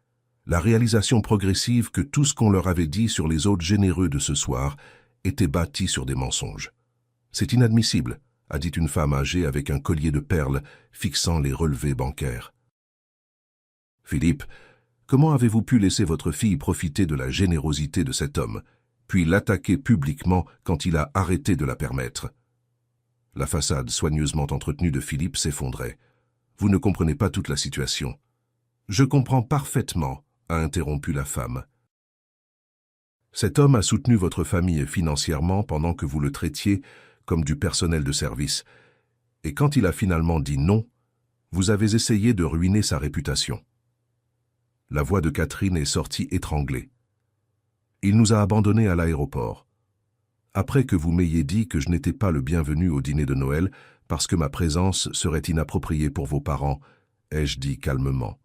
La réalisation progressive que tout ce qu'on leur avait dit sur les hôtes généreux de ce soir était bâti sur des mensonges. « C'est inadmissible », a dit une femme âgée avec un collier de perles fixant les relevés bancaires. « Philippe, comment avez-vous pu laisser votre fille profiter de la générosité de cet homme, puis l'attaquer publiquement quand il a arrêté de la permettre ?» La façade soigneusement entretenue de Philippe s'effondrait. « Vous ne comprenez pas toute la situation. »« Je comprends parfaitement, » a interrompu la femme. Cet homme a soutenu votre famille financièrement pendant que vous le traitiez comme du personnel de service. Et quand il a finalement dit non, vous avez essayé de ruiner sa réputation. La voix de Catherine est sortie étranglée. Il nous a abandonnés à l'aéroport. Après que vous m'ayez dit que je n'étais pas le bienvenu au dîner de Noël parce que ma présence serait inappropriée pour vos parents, ai-je dit calmement.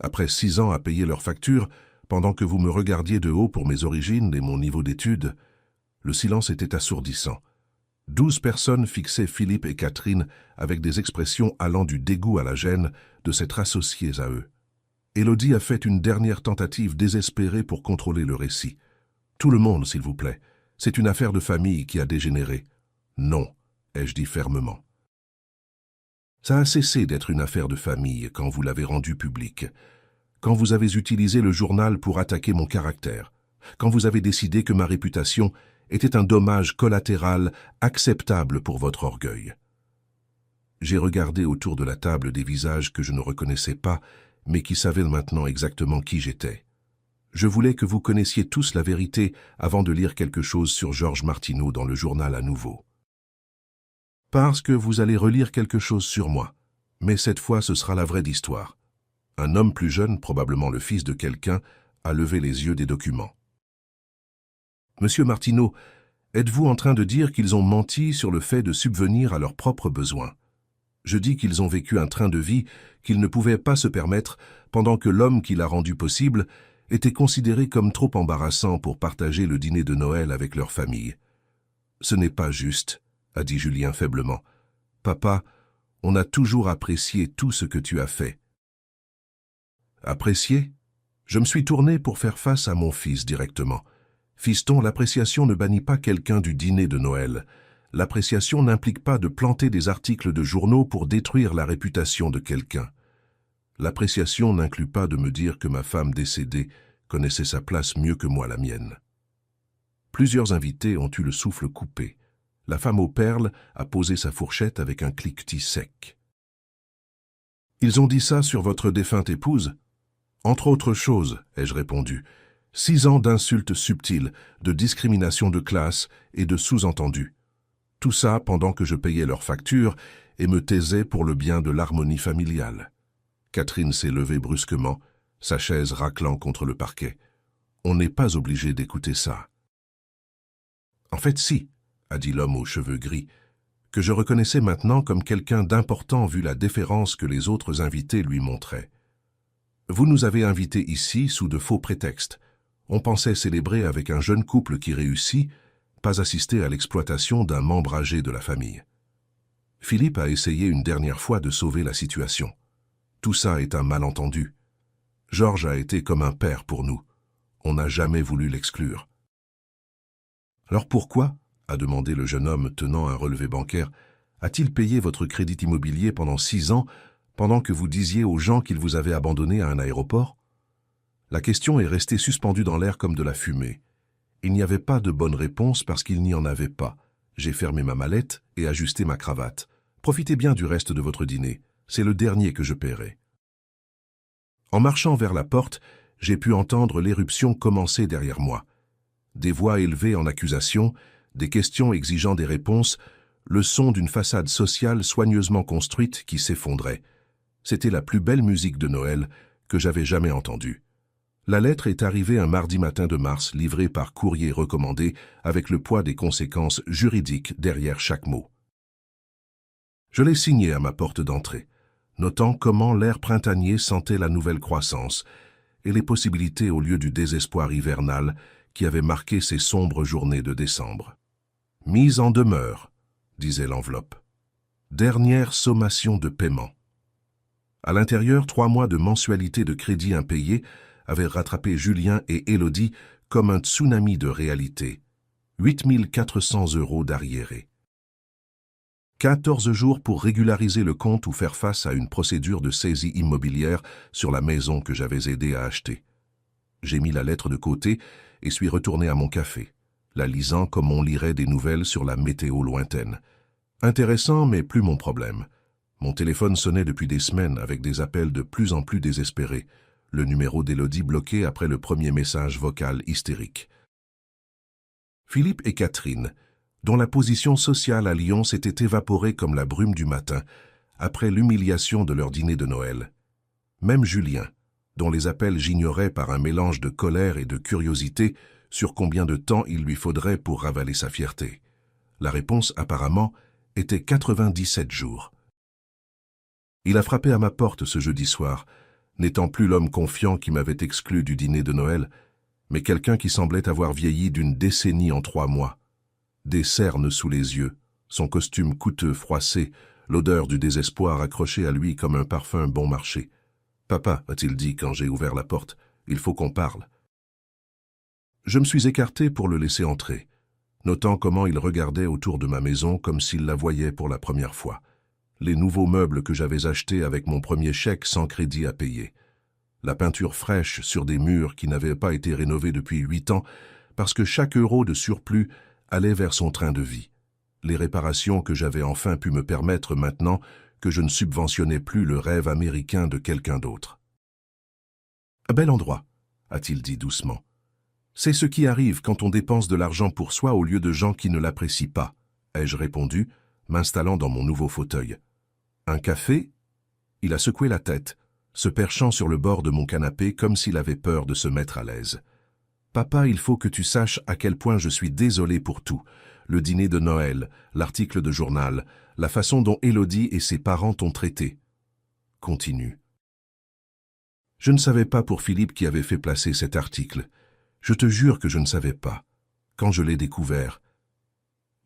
Après 6 ans à payer leurs factures, pendant que vous me regardiez de haut pour mes origines et mon niveau d'études, le silence était assourdissant. 12 personnes fixaient Philippe et Catherine avec des expressions allant du dégoût à la gêne de s'être associées à eux. Élodie a fait une dernière tentative désespérée pour contrôler le récit. « Tout le monde, s'il vous plaît. C'est une affaire de famille qui a dégénéré. »« Non, » ai-je dit fermement. Ça a cessé d'être une affaire de famille quand vous l'avez rendue publique, quand vous avez utilisé le journal pour attaquer mon caractère, quand vous avez décidé que ma réputation était un dommage collatéral acceptable pour votre orgueil. J'ai regardé autour de la table des visages que je ne reconnaissais pas, mais qui savaient maintenant exactement qui j'étais. Je voulais que vous connaissiez tous la vérité avant de lire quelque chose sur Georges Martineau dans le journal à nouveau. Parce que vous allez relire quelque chose sur moi, mais cette fois ce sera la vraie d'histoire. Un homme plus jeune, probablement le fils de quelqu'un, a levé les yeux des documents. Monsieur Martineau, êtes-vous en train de dire qu'ils ont menti sur le fait de subvenir à leurs propres besoins? Je dis qu'ils ont vécu un train de vie qu'ils ne pouvaient pas se permettre pendant que l'homme qui l'a rendu possible était considéré comme trop embarrassant pour partager le dîner de Noël avec leur famille. Ce n'est pas juste, a dit Julien faiblement. « Papa, on a toujours apprécié tout ce que tu as fait. » Apprécié? Je me suis tourné pour faire face à mon fils directement. Fiston, l'appréciation ne bannit pas quelqu'un du dîner de Noël. L'appréciation n'implique pas de planter des articles de journaux pour détruire la réputation de quelqu'un. L'appréciation n'inclut pas de me dire que ma femme décédée connaissait sa place mieux que moi la mienne. Plusieurs invités ont eu le souffle coupé. La femme aux perles a posé sa fourchette avec un cliquetis sec. « Ils ont dit ça sur votre défunte épouse ?» »« Entre autres choses, ai-je répondu. 6 ans d'insultes subtiles, de discrimination de classe et de sous-entendus. Tout ça pendant que je payais leurs factures et me taisais pour le bien de l'harmonie familiale. » Catherine s'est levée brusquement, sa chaise raclant contre le parquet. « On n'est pas obligé d'écouter ça. »« En fait, si, » a dit l'homme aux cheveux gris, que je reconnaissais maintenant comme quelqu'un d'important vu la déférence que les autres invités lui montraient. « Vous nous avez invités ici sous de faux prétextes. On pensait célébrer avec un jeune couple qui réussit, pas assister à l'exploitation d'un membre âgé de la famille. » Philippe a essayé une dernière fois de sauver la situation. Tout ça est un malentendu. Georges a été comme un père pour nous. On n'a jamais voulu l'exclure. « Alors pourquoi, a demandé le jeune homme tenant un relevé bancaire, a-t-il payé votre crédit immobilier pendant 6 ans, pendant que vous disiez aux gens qu'il vous avait abandonné à un aéroport? La question est restée suspendue dans l'air comme de la fumée. Il n'y avait pas de bonne réponse parce qu'il n'y en avait pas. J'ai fermé ma mallette et ajusté ma cravate. Profitez bien du reste de votre dîner. C'est le dernier que je paierai. En marchant vers la porte, j'ai pu entendre l'éruption commencer derrière moi. Des voix élevées en accusation, des questions exigeant des réponses, le son d'une façade sociale soigneusement construite qui s'effondrait. C'était la plus belle musique de Noël que j'avais jamais entendue. La lettre est arrivée un mardi matin de mars, livrée par courrier recommandé, avec le poids des conséquences juridiques derrière chaque mot. Je l'ai signée à ma porte d'entrée, notant comment l'air printanier sentait la nouvelle croissance et les possibilités au lieu du désespoir hivernal qui avait marqué ces sombres journées de décembre. « Mise en demeure », disait l'enveloppe. « Dernière sommation de paiement. » À l'intérieur, 3 mois de mensualité de crédit impayé avaient rattrapé Julien et Élodie comme un tsunami de réalité. 8 400 € d'arriérés. 14 jours pour régulariser le compte ou faire face à une procédure de saisie immobilière sur la maison que j'avais aidé à acheter. J'ai mis la lettre de côté et suis retourné à mon café, la lisant comme on lirait des nouvelles sur la météo lointaine. Intéressant, mais plus mon problème. Mon téléphone sonnait depuis des semaines avec des appels de plus en plus désespérés, le numéro d'Élodie bloqué après le premier message vocal hystérique. Philippe et Catherine, dont la position sociale à Lyon s'était évaporée comme la brume du matin, après l'humiliation de leur dîner de Noël. Même Julien, dont les appels j'ignorais par un mélange de colère et de curiosité sur combien de temps il lui faudrait pour ravaler sa fierté. La réponse, apparemment, était 97 jours. Il a frappé à ma porte ce jeudi soir, n'étant plus l'homme confiant qui m'avait exclu du dîner de Noël, mais quelqu'un qui semblait avoir vieilli d'une décennie en 3 mois. Des cernes sous les yeux, son costume coûteux froissé, l'odeur du désespoir accrochée à lui comme un parfum bon marché. « Papa, a-t-il dit quand j'ai ouvert la porte, il faut qu'on parle. » Je me suis écarté pour le laisser entrer, notant comment il regardait autour de ma maison comme s'il la voyait pour la première fois. Les nouveaux meubles que j'avais achetés avec mon premier chèque sans crédit à payer. La peinture fraîche sur des murs qui n'avaient pas été rénovés depuis 8 ans parce que chaque euro de surplus allait vers son train de vie. Les réparations que j'avais enfin pu me permettre maintenant que je ne subventionnais plus le rêve américain de quelqu'un d'autre. « Un bel endroit, a-t-il dit doucement. C'est ce qui arrive quand on dépense de l'argent pour soi au lieu de gens qui ne l'apprécient pas, ai-je répondu, m'installant dans mon nouveau fauteuil. Un café? Il a secoué la tête, se perchant sur le bord de mon canapé comme s'il avait peur de se mettre à l'aise. Papa, il faut que tu saches à quel point je suis désolé pour tout. Le dîner de Noël, l'article de journal, la façon dont Élodie et ses parents t'ont traité. Continue. Je ne savais pas pour Philippe qui avait fait placer cet article. Je te jure que je ne savais pas. Quand je l'ai découvert,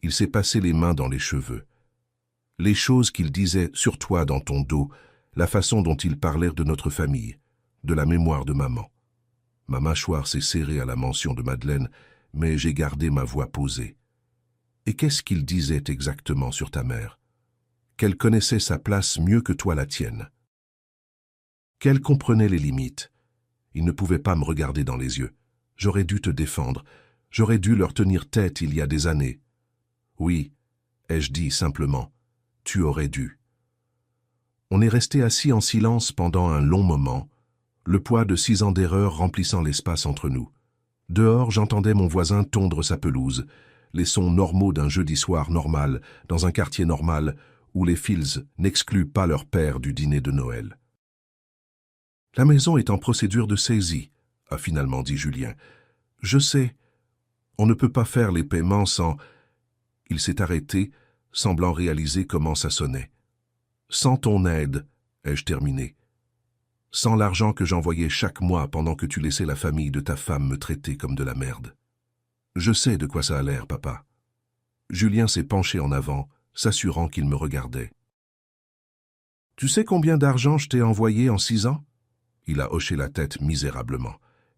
Il s'est passé les mains dans les cheveux. Les choses qu'il disait sur toi dans ton dos, la façon dont il parlait de notre famille, de la mémoire de maman. Ma mâchoire s'est serrée à la mention de Madeleine, mais j'ai gardé ma voix posée. Et qu'est-ce qu'il disait exactement sur ta mère? Qu'elle connaissait sa place mieux que toi la tienne. Qu'elle comprenait les limites. Il ne pouvait pas me regarder dans les yeux. J'aurais dû te défendre. J'aurais dû leur tenir tête il y a des années. Oui, ai-je dit simplement, tu aurais dû. On est resté assis en silence pendant un long moment, le poids de 6 ans d'erreur remplissant l'espace entre nous. Dehors, j'entendais mon voisin tondre sa pelouse, les sons normaux d'un jeudi soir normal, dans un quartier normal, où les Fields n'excluent pas leur père du dîner de Noël. La maison est en procédure de saisie, a finalement dit Julien. Je sais, on ne peut pas faire les paiements sans... Il s'est arrêté, semblant réaliser comment ça sonnait. Sans ton aide, ai-je terminé. Sans l'argent que j'envoyais chaque mois pendant que tu laissais la famille de ta femme me traiter comme de la merde. Je sais de quoi ça a l'air, papa. Julien s'est penché en avant, s'assurant qu'il me regardait. Tu sais combien d'argent je t'ai envoyé en 6 ans? Il a hoché la tête misérablement.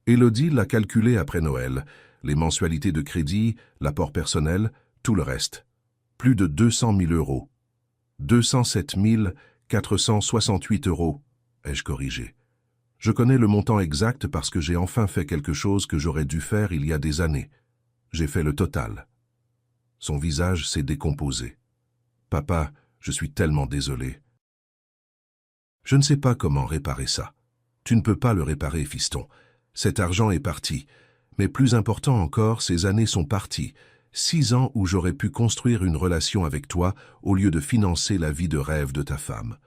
Élodie l'a calculé après Noël, les mensualités de crédit, l'apport personnel, tout le reste. Plus de 200 000 euros. 207 468 euros, ai-je corrigé. Je connais le montant exact parce que j'ai enfin fait quelque chose que j'aurais dû faire il y a des années. J'ai fait le total. Son visage s'est décomposé. Papa, je suis tellement désolé. Je ne sais pas comment réparer ça. Tu ne peux pas le réparer, fiston. Cet argent est parti. Mais plus important encore, ces années sont parties. 6 ans où j'aurais pu construire une relation avec toi au lieu de financer la vie de rêve de ta femme.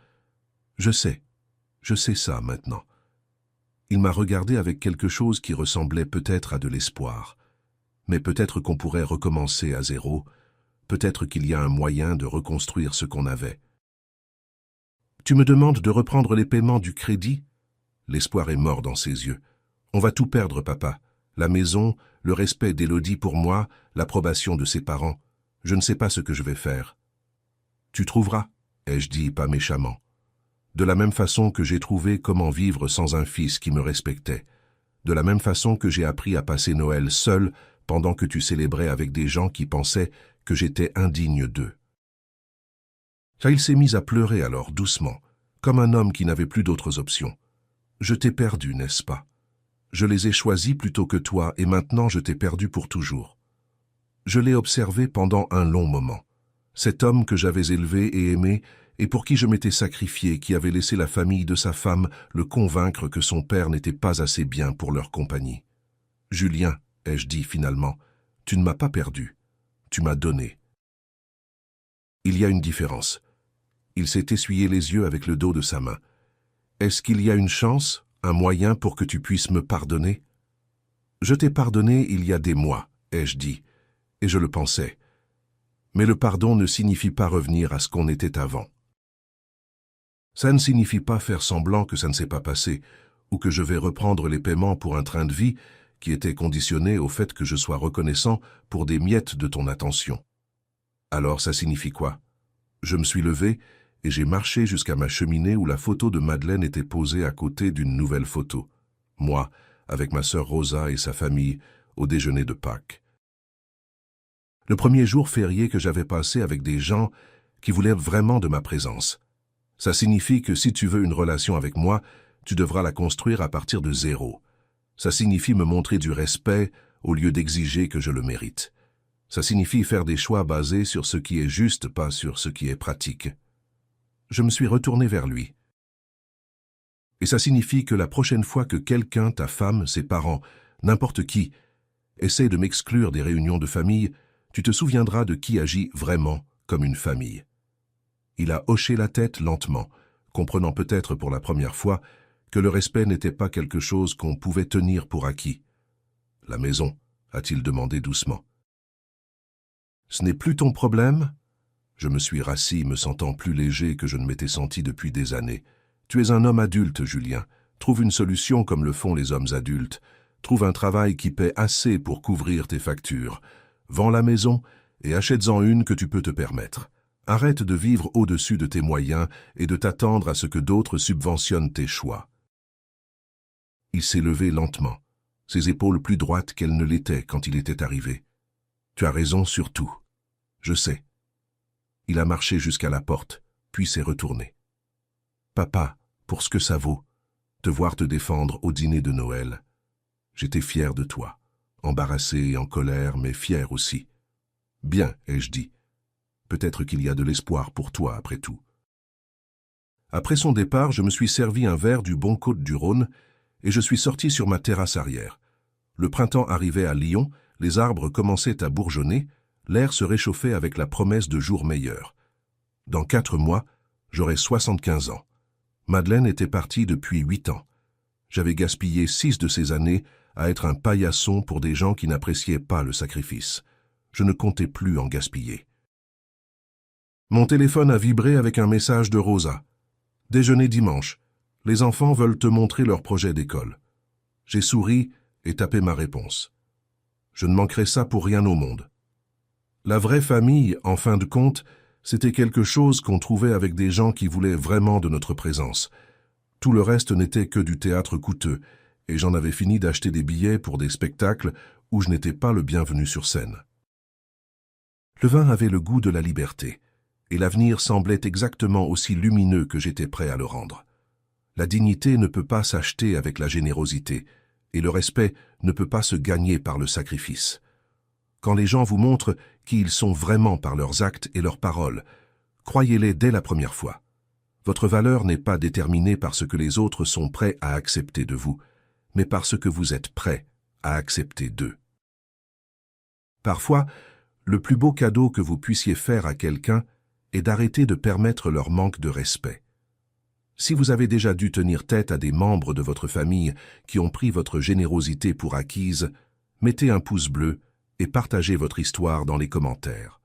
Je sais ça maintenant. Il m'a regardé avec quelque chose qui ressemblait peut-être à de l'espoir. Mais peut-être qu'on pourrait recommencer à zéro, peut-être qu'il y a un moyen de reconstruire ce qu'on avait. Tu me demandes de reprendre les paiements du crédit? L'espoir est mort dans ses yeux. On va tout perdre, papa. La maison, le respect d'Élodie pour moi, l'approbation de ses parents. Je ne sais pas ce que je vais faire. Tu trouveras, ai-je dit pas méchamment. De la même façon que j'ai trouvé comment vivre sans un fils qui me respectait. De la même façon que j'ai appris à passer Noël seul pendant que tu célébrais avec des gens qui pensaient que j'étais indigne d'eux. Ça, il s'est mis à pleurer alors, doucement, comme un homme qui n'avait plus d'autres options. Je t'ai perdu, n'est-ce pas? Je les ai choisis plutôt que toi et maintenant je t'ai perdu pour toujours. Je l'ai observé pendant un long moment. Cet homme que j'avais élevé et aimé et pour qui je m'étais sacrifié, qui avait laissé la famille de sa femme le convaincre que son père n'était pas assez bien pour leur compagnie. Julien, ai-je dit finalement, tu ne m'as pas perdu, tu m'as donné. Il y a une différence. Il s'est essuyé les yeux avec le dos de sa main. Est-ce qu'il y a une chance, un moyen pour que tu puisses me pardonner? Je t'ai pardonné il y a des mois, ai-je dit, et je le pensais. Mais le pardon ne signifie pas revenir à ce qu'on était avant. Ça ne signifie pas faire semblant que ça ne s'est pas passé, ou que je vais reprendre les paiements pour un train de vie qui était conditionné au fait que je sois reconnaissant pour des miettes de ton attention. Alors ça signifie quoi? Je me suis levé et j'ai marché jusqu'à ma cheminée où la photo de Madeleine était posée à côté d'une nouvelle photo. Moi, avec ma sœur Rosa et sa famille, au déjeuner de Pâques. Le premier jour férié que j'avais passé avec des gens qui voulaient vraiment de ma présence. Ça signifie que si tu veux une relation avec moi, tu devras la construire à partir de zéro. Ça signifie me montrer du respect au lieu d'exiger que je le mérite. Ça signifie faire des choix basés sur ce qui est juste, pas sur ce qui est pratique. Je me suis retourné vers lui. Et ça signifie que la prochaine fois que quelqu'un, ta femme, ses parents, n'importe qui, essaie de m'exclure des réunions de famille, tu te souviendras de qui agit vraiment comme une famille. Il a hoché la tête lentement, comprenant peut-être pour la première fois que le respect n'était pas quelque chose qu'on pouvait tenir pour acquis. « La maison ?» a-t-il demandé doucement. « Ce n'est plus ton problème ?» Je me suis rassis, me sentant plus léger que je ne m'étais senti depuis des années. « Tu es un homme adulte, Julien. Trouve une solution comme le font les hommes adultes. Trouve un travail qui paie assez pour couvrir tes factures. Vends la maison et achète-en une que tu peux te permettre. Arrête de vivre au-dessus de tes moyens et de t'attendre à ce que d'autres subventionnent tes choix. Il s'est levé lentement, ses épaules plus droites qu'elles ne l'étaient quand il était arrivé. Tu as raison sur tout. Je sais. Il a marché jusqu'à la porte, puis s'est retourné. Papa, pour ce que ça vaut, te voir te défendre au dîner de Noël. J'étais fier de toi, embarrassé et en colère, mais fier aussi. Bien, ai-je dit. Peut-être qu'il y a de l'espoir pour toi après tout. Après son départ, je me suis servi un verre du bon Côtes-du-Rhône et je suis sorti sur ma terrasse arrière. Le printemps arrivait à Lyon, les arbres commençaient à bourgeonner, l'air se réchauffait avec la promesse de jours meilleurs. Dans 4 mois, j'aurais 75 ans. Madeleine était partie depuis 8 ans. J'avais gaspillé 6 de ces années à être un paillasson pour des gens qui n'appréciaient pas le sacrifice. Je ne comptais plus en gaspiller. Mon téléphone a vibré avec un message de Rosa. Déjeuner dimanche. Les enfants veulent te montrer leur projet d'école. J'ai souri et tapé ma réponse. Je ne manquerais ça pour rien au monde. La vraie famille, en fin de compte, c'était quelque chose qu'on trouvait avec des gens qui voulaient vraiment de notre présence. Tout le reste n'était que du théâtre coûteux, et j'en avais fini d'acheter des billets pour des spectacles où je n'étais pas le bienvenu sur scène. Le vin avait le goût de la liberté, et l'avenir semblait exactement aussi lumineux que j'étais prêt à le rendre. La dignité ne peut pas s'acheter avec la générosité, et le respect ne peut pas se gagner par le sacrifice. Quand les gens vous montrent qui ils sont vraiment par leurs actes et leurs paroles, croyez-les dès la première fois. Votre valeur n'est pas déterminée par ce que les autres sont prêts à accepter de vous, mais par ce que vous êtes prêt à accepter d'eux. Parfois, le plus beau cadeau que vous puissiez faire à quelqu'un est d'arrêter de permettre leur manque de respect. Si vous avez déjà dû tenir tête à des membres de votre famille qui ont pris votre générosité pour acquise, mettez un pouce bleu et partagez votre histoire dans les commentaires.